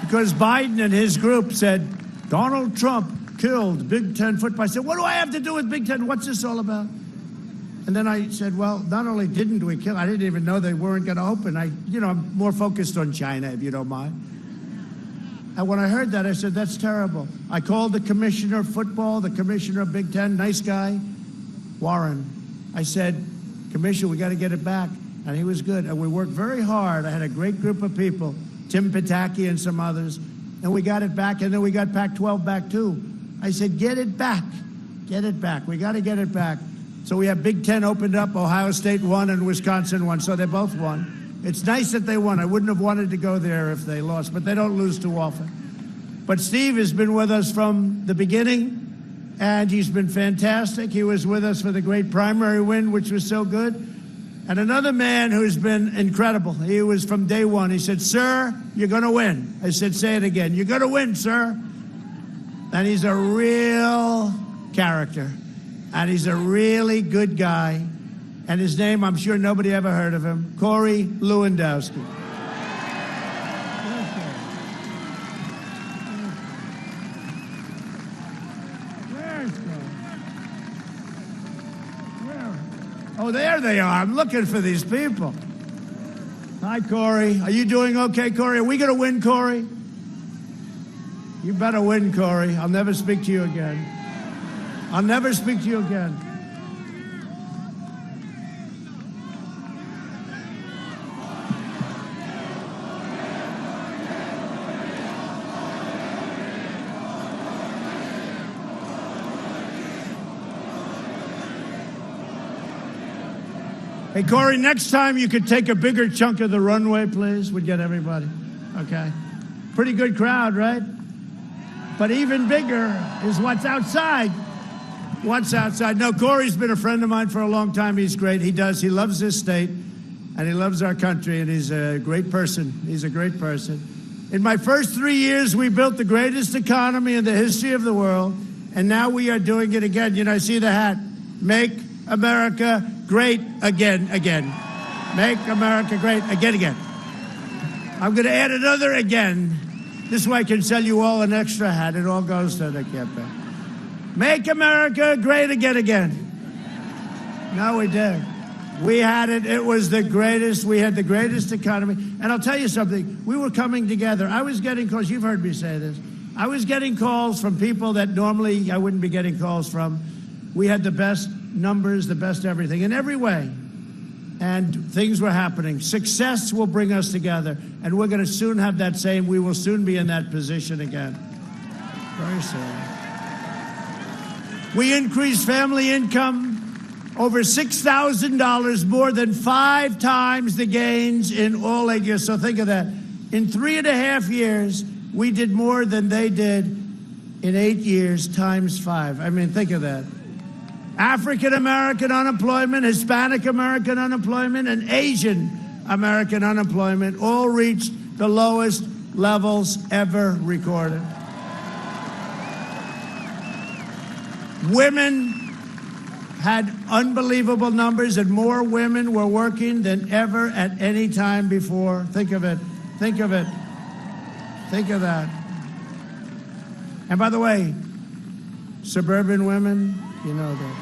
Because Biden and his group said, Donald Trump killed Big Ten football. I said, what do I have to do with Big Ten? What's this all about? And then I said, well, not only didn't we kill, I didn't even know they weren't going to open. I'm more focused on China, if you don't mind. And when I heard that, I said, that's terrible. I called the commissioner of football, the commissioner of Big Ten, nice guy, Warren. I said, Commissioner, we got to get it back. And he was good. And we worked very hard. I had a great group of people, Tim Pataki and some others. And we got it back. And then we got Pac-12 back, too. I said, get it back. Get it back. We got to get it back. So we have Big Ten opened up. Ohio State won and Wisconsin won. So they both won. It's nice that they won. I wouldn't have wanted to go there if they lost, but they don't lose too often. But Steve has been with us from the beginning, and he's been fantastic. He was with us for the great primary win, which was so good. And another man who's been incredible. He was from day one. He said, sir, you're going to win. I said, say it again. You're going to win, sir. And he's a real character. And he's a really good guy. And his name, I'm sure nobody ever heard of him, Corey Lewandowski. Oh, there they are. I'm looking for these people. Hi, Corey. Are you doing okay, Corey? Are we going to win, Corey? You better win, Corey. I'll never speak to you again. I'll never speak to you again. Hey, Corey, next time you could take a bigger chunk of the runway, please. We'd get everybody. Okay. Pretty good crowd, right? But even bigger is what's outside. What's outside. No, Corey's been a friend of mine for a long time. He's great. He does. He loves this state, and he loves our country, and he's a great person. He's a great person. In my first 3 years, we built the greatest economy in the history of the world, and now we are doing it again. You know, I see the hat. Make America great again, again. Make America great again, again. I'm going to add another again. This way I can sell you all an extra hat. It all goes to the campaign. Make America great again, again. No, we did. We had it. It was the greatest. We had the greatest economy. And I'll tell you something. We were coming together. I was getting calls. You've heard me say this. I was getting calls from people that normally I wouldn't be getting calls from. We had the best numbers, the best everything, in every way. And things were happening. Success will bring us together. And we're going to soon have that same, we will soon be in that position again. Very soon. We increased family income over $6,000, more than 5 times the gains in all 8 years. So think of that. In 3.5 years, we did more than they did in 8 years times 5. I mean, think of that. African American unemployment, Hispanic American unemployment, and Asian American unemployment all reached the lowest levels ever recorded. Women had unbelievable numbers, and more women were working than ever at any time before. Think of it. Think of it. Think of that. And by the way, suburban women, you know that.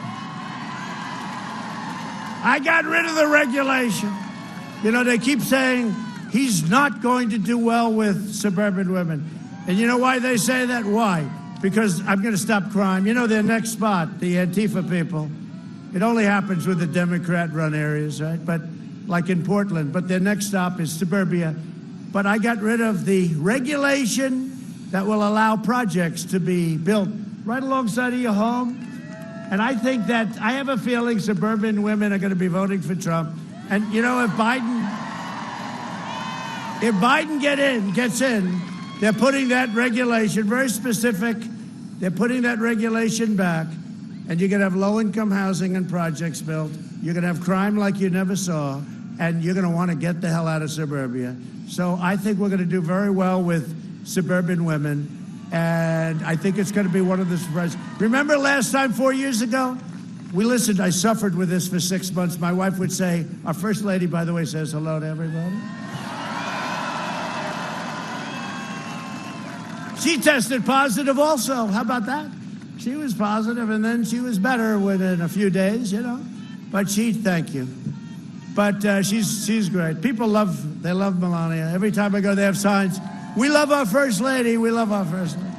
I got rid of the regulation. You know, they keep saying he's not going to do well with suburban women. And you know why they say that? Why? Because I'm going to stop crime. You know, their next spot, the Antifa people, it only happens with the Democrat-run areas, right? But like in Portland, but their next stop is suburbia. But I got rid of the regulation that will allow projects to be built right alongside of your home. And I think that, I have a feeling suburban women are going to be voting for Trump. And, you know, if Biden gets in, they're putting that regulation, very specific, they're putting that regulation back, and you're going to have low-income housing and projects built. You're going to have crime like you never saw, and you're going to want to get the hell out of suburbia. So I think we're going to do very well with suburban women. And I think it's going to be one of the surprises. Remember last time, 4 years ago? We listened. I suffered with this for 6 months. My wife would say, our first lady, by the way, says hello to everybody. She tested positive also. How about that? She was positive, and then she was better within a few days, you know. But thank you. But she's great. People love Melania. Every time I go, they have signs. We love our First Lady. We love our First Lady.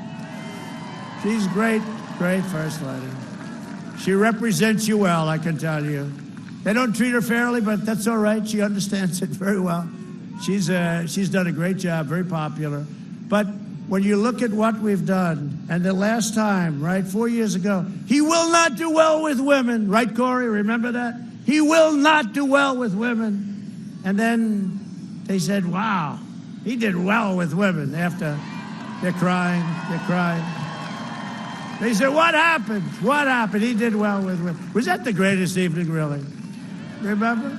She's great, great First Lady. She represents you well, I can tell you. They don't treat her fairly, but that's all right. She understands it very well. She's done a great job, very popular. But when you look at what we've done, and the last time, right, 4 years ago, he will not do well with women. Right, Corey? Remember that? He will not do well with women. And then they said, wow, he did well with women. After they're crying. They said, what happened? What happened? He did well with women. Was that the greatest evening, really? Remember?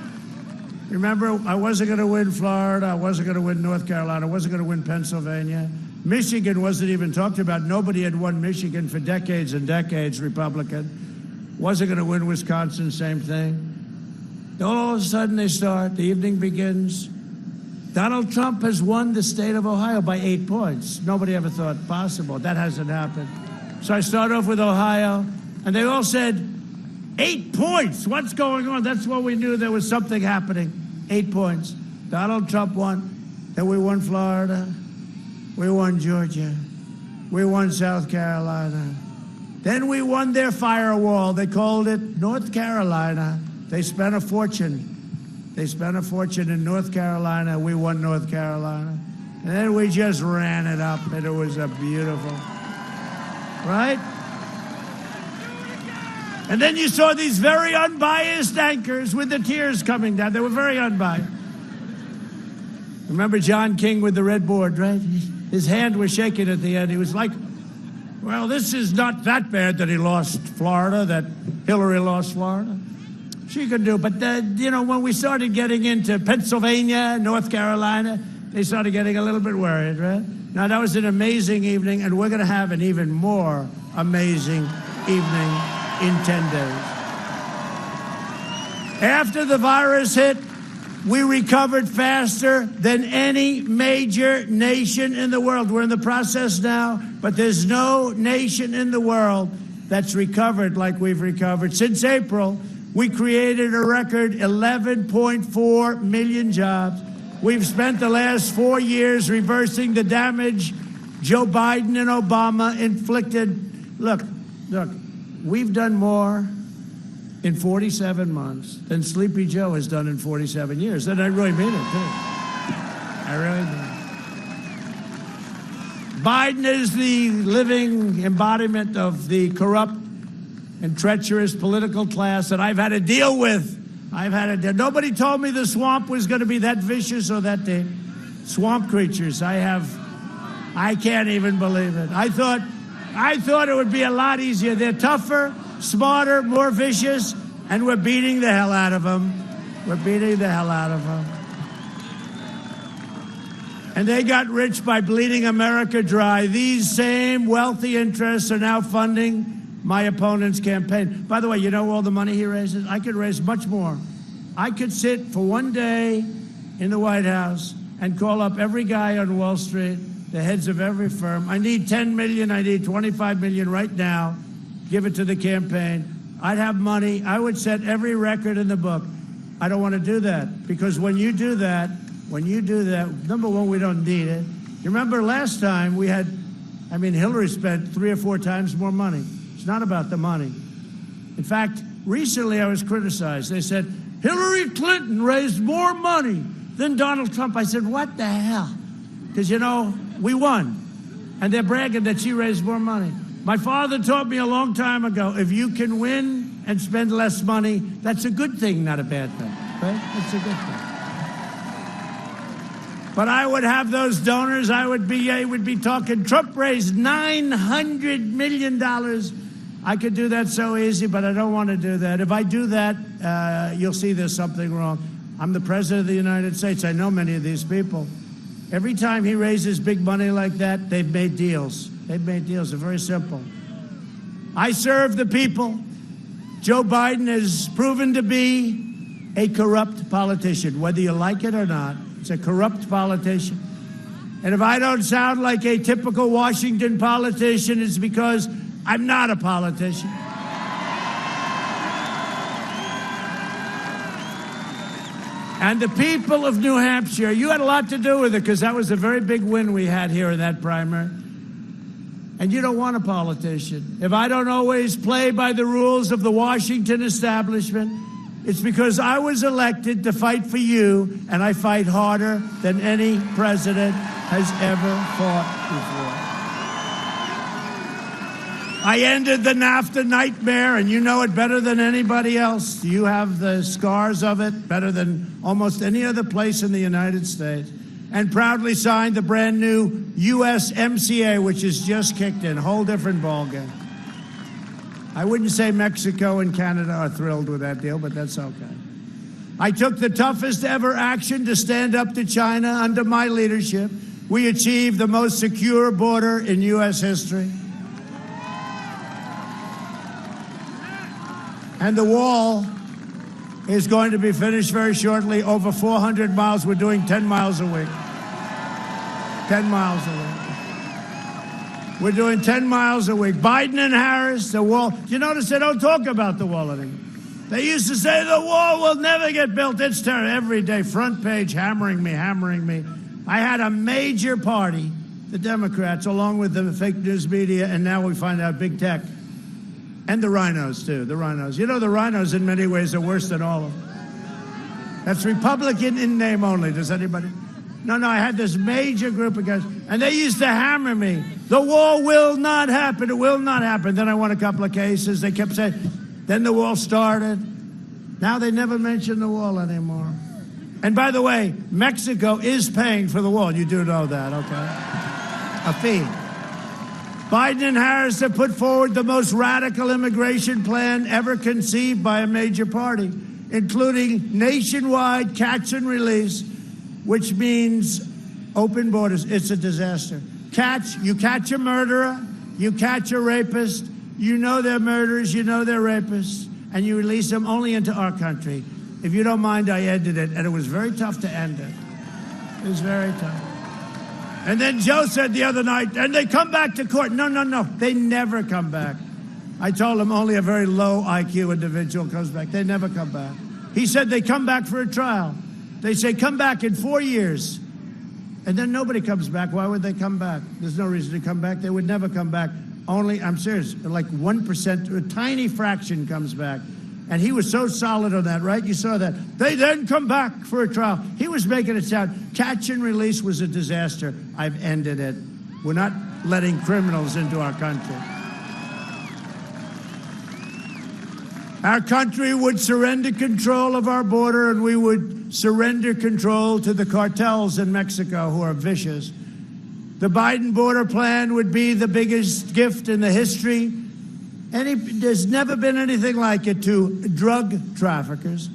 Remember, I wasn't going to win Florida. I wasn't going to win North Carolina. I wasn't going to win Pennsylvania. Michigan wasn't even talked about. Nobody had won Michigan for decades and decades, Republican. Wasn't going to win Wisconsin, same thing. All of a sudden they start, the evening begins. Donald Trump has won the state of Ohio by 8 points. Nobody ever thought possible. That hasn't happened. So I start off with Ohio, and they all said, 8 points, what's going on? That's when we knew there was something happening. 8 points. Donald Trump won. Then we won Florida. We won Georgia. We won South Carolina. Then we won their firewall. They called it North Carolina. They spent a fortune. They spent a fortune in North Carolina. We won North Carolina. And then we just ran it up, and it was a beautiful, right? And then you saw these very unbiased anchors with the tears coming down. They were very unbiased. Remember John King with the red board, right? His hand was shaking at the end. He was like, well, this is not that bad that he lost Florida, that Hillary lost Florida. She could do, but you know, when we started getting into Pennsylvania, North Carolina, they started getting a little bit worried, right? Now, that was an amazing evening, and we're going to have an even more amazing evening in 10 days. After the virus hit, we recovered faster than any major nation in the world. We're in the process now, but there's no nation in the world that's recovered like we've recovered. Since April, we created a record 11.4 million jobs. We've spent the last 4 years reversing the damage Joe Biden and Obama inflicted. Look, we've done more in 47 months than Sleepy Joe has done in 47 years. And I really mean it, too. I really mean it. Biden is the living embodiment of the corrupt and treacherous political class that I've had to deal with. Nobody told me the swamp was going to be that vicious or that deep. Swamp creatures, I can't even believe it. I thought it would be a lot easier. They're tougher, smarter, more vicious, and we're beating the hell out of them. We're beating the hell out of them. And they got rich by bleeding America dry. These same wealthy interests are now funding my opponent's campaign. By the way, you know all the money he raises? I could raise much more. I could sit for one day in the White House and call up every guy on Wall Street, the heads of every firm. I need 10 million, I need 25 million right now. Give it to the campaign. I'd have money. I would set every record in the book. I don't want to do that, because when you do that, number one, we don't need it. You remember last time Hillary spent 3 or 4 times more money. It's not about the money. In fact, recently I was criticized. They said, Hillary Clinton raised more money than Donald Trump. I said, what the hell? Because, we won. And they're bragging that she raised more money. My father taught me a long time ago, if you can win and spend less money, that's a good thing, not a bad thing. Right? That's a good thing. But I would have those donors. I would be talking, Trump raised $900 million. I could do that so easy, but I don't want to do that. If I do that, you'll see there's something wrong. I'm the president of the United States. I know many of these people. Every time he raises big money like that, they've made deals. They've made deals. They're very simple. I serve the people. Joe Biden has proven to be a corrupt politician, whether you like it or not. It's a corrupt politician. And if I don't sound like a typical Washington politician, it's because I'm not a politician. And the people of New Hampshire, you had a lot to do with it, because that was a very big win we had here in that primary. And you don't want a politician. If I don't always play by the rules of the Washington establishment, it's because I was elected to fight for you, and I fight harder than any president has ever fought before. I ended the NAFTA nightmare, and you know it better than anybody else. You have the scars of it better than almost any other place in the United States. And proudly signed the brand new USMCA, which has just kicked in. Whole different ballgame. I wouldn't say Mexico and Canada are thrilled with that deal, but that's okay. I took the toughest ever action to stand up to China under my leadership. We achieved the most secure border in U.S. history. And the wall is going to be finished very shortly, over 400 miles. We're doing 10 miles a week. 10 miles a week. We're doing 10 miles a week. Biden and Harris, the wall. You notice they don't talk about the wall anymore. They used to say the wall will never get built. It's terrible. Every day, front page, hammering me. I had a major party, the Democrats, along with the fake news media, and now we find out big tech. And the rhinos, too, the rhinos. You know, the rhinos in many ways are worse than all of them. That's Republican in name only. Does anybody? No, I had this major group of guys, and they used to hammer me. The wall will not happen. It will not happen. Then I won a couple of cases. They kept saying, then the wall started. Now they never mention the wall anymore. And by the way, Mexico is paying for the wall. You do know that, okay? A fee. Biden and Harris have put forward the most radical immigration plan ever conceived by a major party, including nationwide catch and release, which means open borders. It's a disaster. You catch a murderer, you catch a rapist, you know they're murderers, you know they're rapists, and you release them only into our country. If you don't mind, I ended it, and it was very tough to end it. It was very tough. And then Joe said the other night, and they come back to court. No. They never come back. I told him only a very low IQ individual comes back. They never come back. He said they come back for a trial. They say, come back in 4 years. And then nobody comes back. Why would they come back? There's no reason to come back. They would never come back. Only, I'm serious, like 1%, a tiny fraction comes back. And he was so solid on that, right? You saw that. They then come back for a trial. He was making it sound, catch and release was a disaster. I've ended it. We're not letting criminals into our country. Our country would surrender control of our border, and we would surrender control to the cartels in Mexico, who are vicious. The Biden border plan would be the biggest gift in the history. There's never been anything like it to drug traffickers,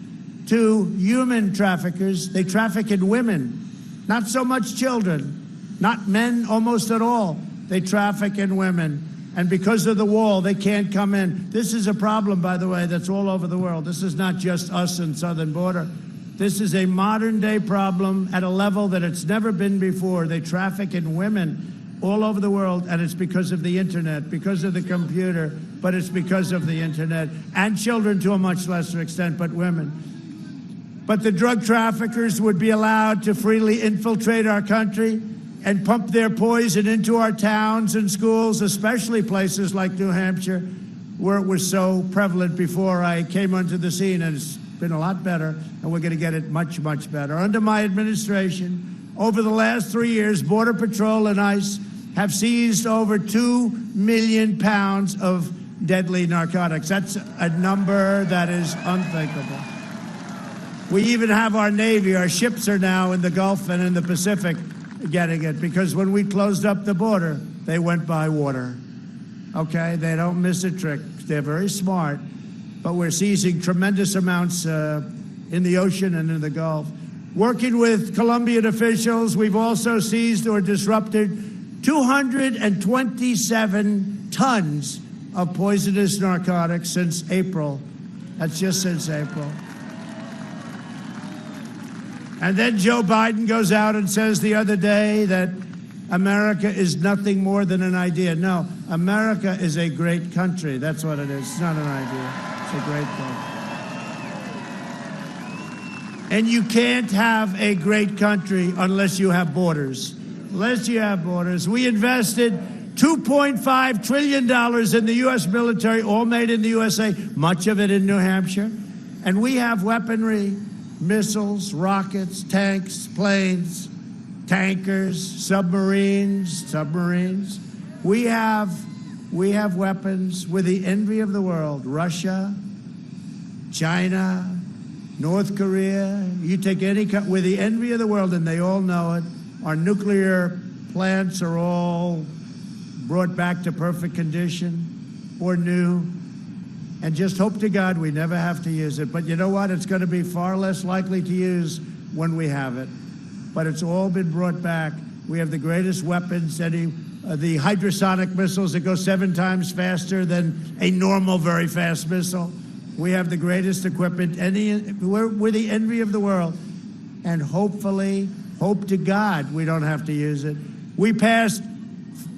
to human traffickers. They traffic in women, not so much children, not men almost at all. They traffic in women. And because of the wall, they can't come in. This is a problem, by the way, that's all over the world. This is not just us in southern border. This is a modern-day problem at a level that it's never been before. They traffic in women all over the world, and it's because of the internet, because of the computer, but it's because of the internet, and children to a much lesser extent, but women. But the drug traffickers would be allowed to freely infiltrate our country and pump their poison into our towns and schools, especially places like New Hampshire, where it was so prevalent before I came onto the scene, and it's been a lot better, and we're going to get it much, much better. Under my administration, over the last 3 years, Border Patrol and ICE have seized over 2 million pounds of deadly narcotics. That's a number that is unthinkable. We even have our Navy, our ships are now in the Gulf and in the Pacific getting it, because when we closed up the border, they went by water. Okay, they don't miss a trick. They're very smart, but we're seizing tremendous amounts in the ocean and in the Gulf. Working with Colombian officials, we've also seized or disrupted 227 tons of poisonous narcotics since April. That's just since April. And then Joe Biden goes out and says the other day that America is nothing more than an idea. No, America is a great country. That's what it is. It's not an idea. It's a great country. And you can't have a great country unless you have borders. Unless you have borders. We invested $2.5 trillion in the U.S. military, all made in the USA, much of it in New Hampshire. And we have weaponry, missiles, rockets, tanks, planes, tankers, submarines. We have weapons. We're the envy of the world. Russia, China, North Korea. You take any country, we're the envy of the world, and they all know it. Our nuclear plants are all brought back to perfect condition or new. And just hope to God we never have to use it. But you know what? It's going to be far less likely to use when we have it. But it's all been brought back. We have the greatest weapons, the hypersonic missiles that go 7 times faster than a normal very fast missile. We have the greatest equipment. We're the envy of the world. And hopefully, hope to God we don't have to use it. We passed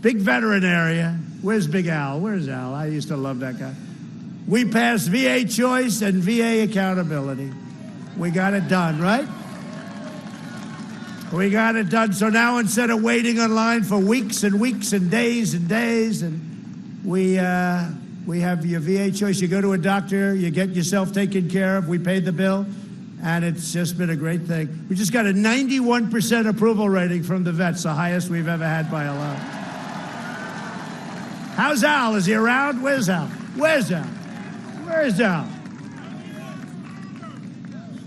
big veteran area. Where's Big Al? Where's Al? I used to love that guy. We passed VA choice and VA accountability. We got it done, right? We got it done. So now instead of waiting online for weeks and weeks and days, and we have your VA choice. You go to a doctor, you get yourself taken care of. We paid the bill, and it's just been a great thing. We just got a 91% approval rating from the vets, the highest we've ever had by a lot. How's Al? Is he around? Where's Al? Where's Al? Where's Al?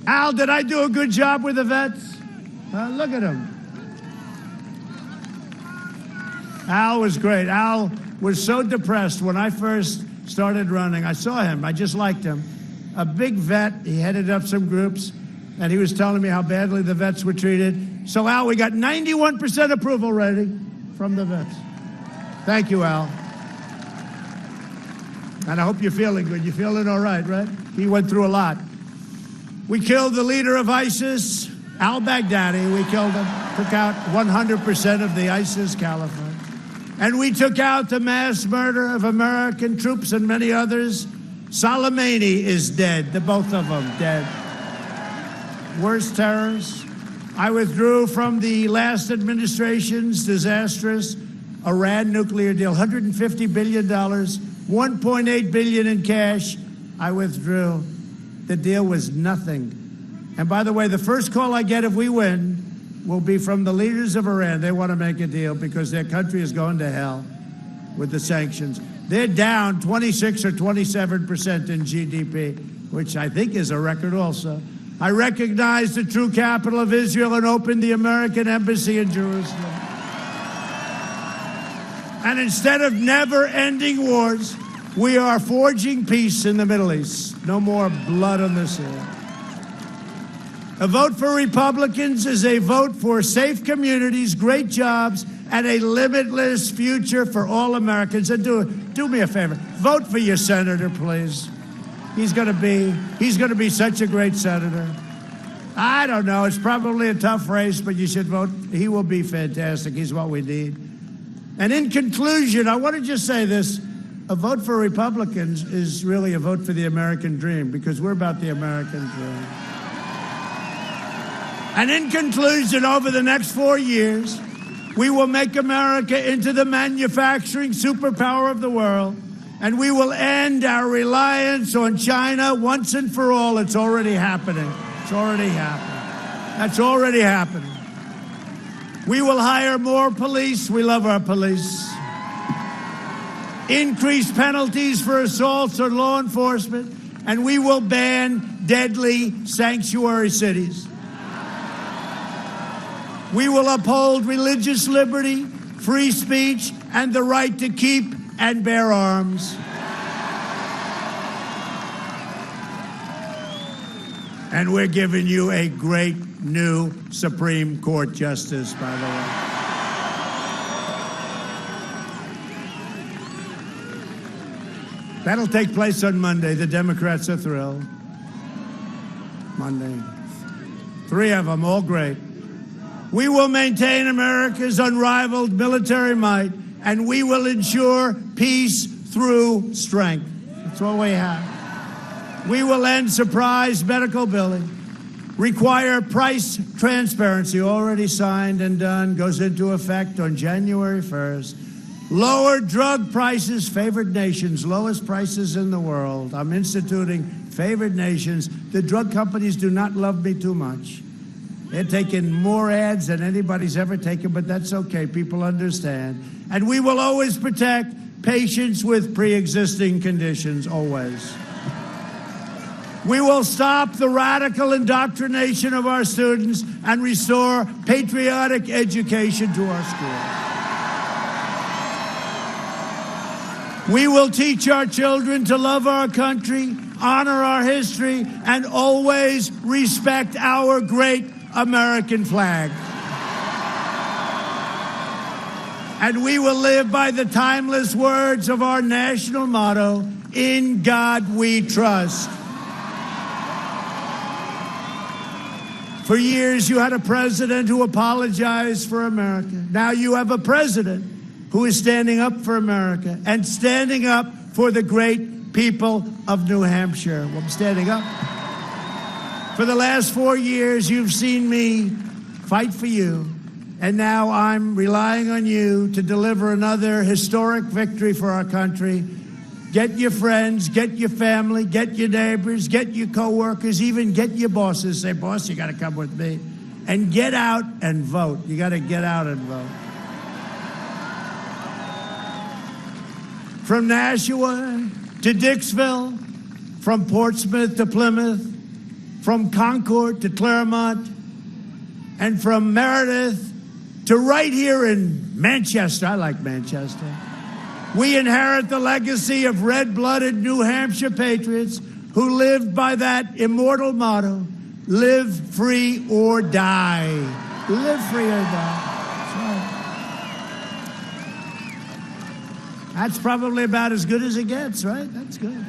Al, did I do a good job with the vets? Look at him. Al was great. Al was so depressed when I first started running. I saw him. I just liked him. A big vet. He headed up some groups, and he was telling me how badly the vets were treated. So, Al, we got 91% approval rating from the vets. Thank you, Al. And I hope you're feeling good. You're feeling all right? He went through a lot. We killed the leader of ISIS, al-Baghdadi. We killed him, took out 100% of the ISIS caliphate. And we took out the mass murder of American troops and many others. Soleimani is dead, the both of them dead. Worst terrorists. I withdrew from the last administration's disastrous Iran nuclear deal, $150 billion, $1.8 billion in cash. I withdrew. The deal was nothing. And by the way, the first call I get if we win will be from the leaders of Iran. They want to make a deal because their country is going to hell with the sanctions. They're down 26 or 27% in GDP, which I think is a record also. I recognize the true capital of Israel and opened the American embassy in Jerusalem. And instead of never-ending wars, we are forging peace in the Middle East. No more blood on the sea. A vote for Republicans is a vote for safe communities, great jobs, and a limitless future for all Americans. And do me a favor, vote for your senator, please. He's going to be such a great senator. I don't know. It's probably a tough race, but you should vote. He will be fantastic. He's what we need. And in conclusion, I want to just say this. A vote for Republicans is really a vote for the American dream, because we're about the American dream. And in conclusion, over the next 4 years, we will make America into the manufacturing superpower of the world, and we will end our reliance on China once and for all. It's already happening. It's already happening. That's already happening. We will hire more police. We love our police. Increase penalties for assaults on law enforcement, and we will ban deadly sanctuary cities. We will uphold religious liberty, free speech, and the right to keep and bear arms. And we're giving you a great new Supreme Court justice, by the way. That'll take place on Monday. The Democrats are thrilled. Monday. 3 of them, all great. We will maintain America's unrivaled military might, and we will ensure peace through strength. That's all we have. We will end surprise medical billing, require price transparency, already signed and done, goes into effect on January 1st. Lower drug prices, favored nations, lowest prices in the world. I'm instituting favored nations. The drug companies do not love me too much. They're taking more ads than anybody's ever taken, but that's okay. People understand. And we will always protect patients with pre-existing conditions, always. We will stop the radical indoctrination of our students and restore patriotic education to our schools. We will teach our children to love our country, honor our history, and always respect our great American flag. And we will live by the timeless words of our national motto, "In God we trust." For years, you had a president who apologized for America. Now you have a president who is standing up for America and standing up for the great people of New Hampshire. Well, I'm standing up. For the last 4 years, you've seen me fight for you, and now I'm relying on you to deliver another historic victory for our country. Get your friends, get your family, get your neighbors, get your coworkers, even get your bosses. Say, boss, you got to come with me. And get out and vote. You got to get out and vote. From Nashua to Dixville, from Portsmouth to Plymouth, from Concord to Claremont, and from Meredith to right here in Manchester. I like Manchester. We inherit the legacy of red-blooded New Hampshire patriots who lived by that immortal motto, live free or die. Live free or die. That's right. That's probably about as good as it gets, right? That's good.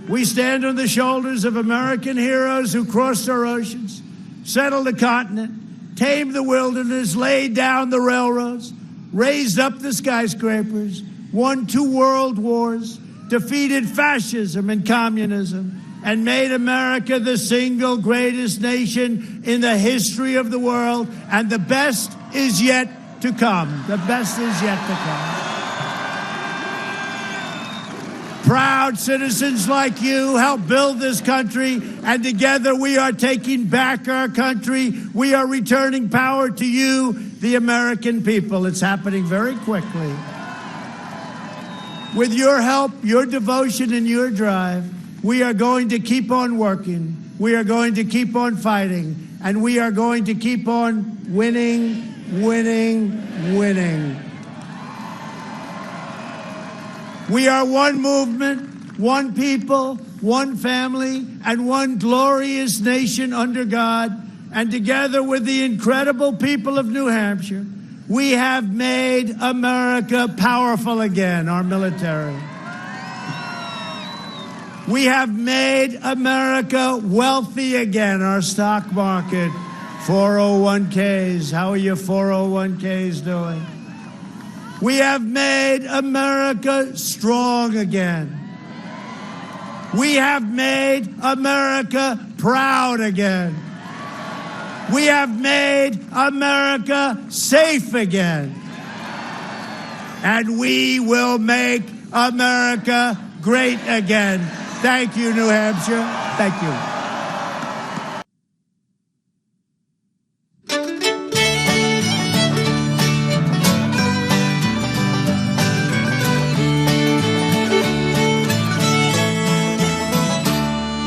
We stand on the shoulders of American heroes who crossed our oceans, settled the continent, tamed the wilderness, laid down the railroads, raised up the skyscrapers, won 2 world wars, defeated fascism and communism, and made America the single greatest nation in the history of the world. And the best is yet to come. The best is yet to come. Proud citizens like you help build this country, and together we are taking back our country. We are returning power to you, the American people. It's happening very quickly. With your help, your devotion, and your drive, we are going to keep on working. We are going to keep on fighting. And we are going to keep on winning, winning, winning. We are one movement, one people, one family, and one glorious nation under God. And together with the incredible people of New Hampshire, we have made America powerful again, our military. We have made America wealthy again, our stock market, 401ks. How are your 401ks doing? We have made America strong again. We have made America proud again. We have made America safe again. And we will make America great again. Thank you, New Hampshire. Thank you.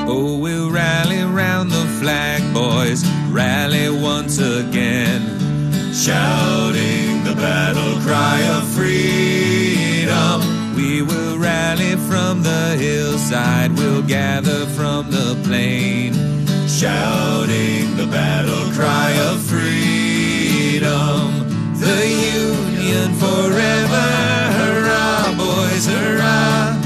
Oh, we'll rally round the flag, boys. Rally once again, shouting the battle cry of freedom. We will rally from the hillside, we'll gather from the plain, shouting the battle cry of freedom. The Union forever, hurrah, boys, hurrah.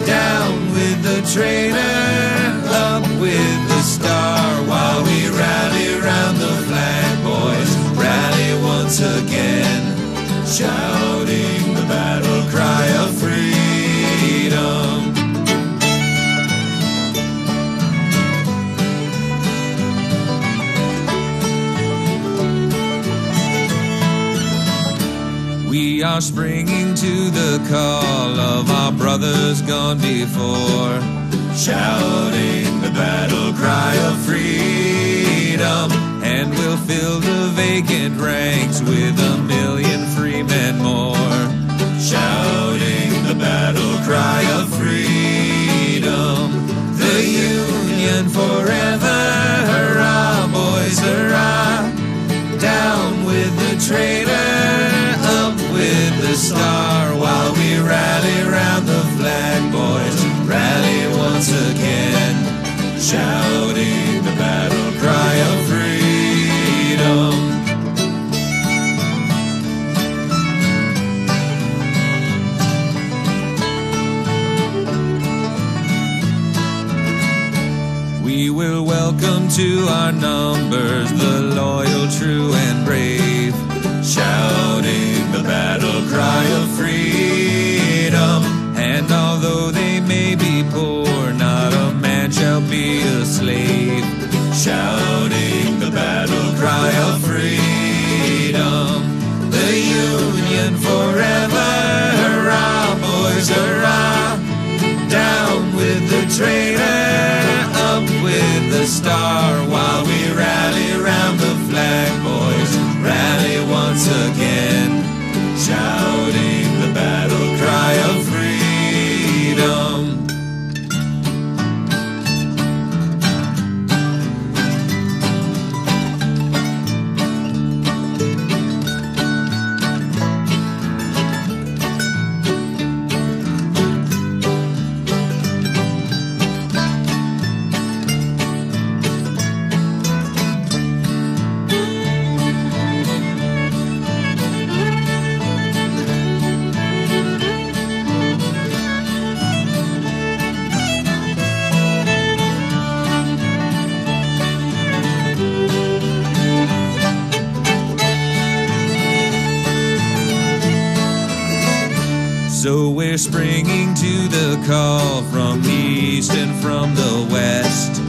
Down with the traitor, up with the star, while we rally round the flag, boys, rally once again, shouting the battle cry of freedom. We are springing to the call of our brothers gone before, shouting the battle cry of freedom. And we'll fill the vacant ranks with 1,000,000 free men more, shouting the battle cry of freedom. The Union forever, hurrah, boys, hurrah. Down with the traitor, up with the star, while we rally round the flag, boys, rally once again, shouting the battle cry of freedom. We will welcome to our numbers the loyal, true, and brave, shouting the battle cry of freedom. And although they may be poor, not a man shall be a slave, shouting the battle cry of freedom. The Union forever, hurrah, boys, hurrah. Down with the traitor, up with the star, while we rally round the flag, boys, rally once again, shouting the battle cry of freedom. So we're springing to the call from the east and from the west,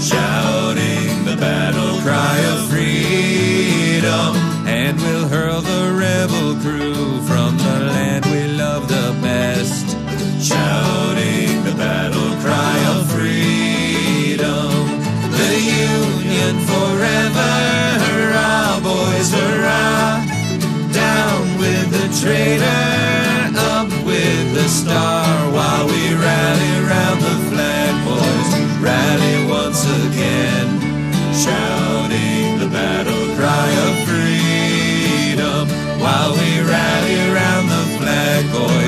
shouting the battle cry of freedom. And we'll hurl the rebel crew from the land we love the best, shouting the battle cry of freedom. The Union forever, hurrah, boys, hurrah. Down with the traitor, up with the star while we rally round the flag, boys. Rally once again, shouting the battle cry of freedom while we rally round the flag, boys.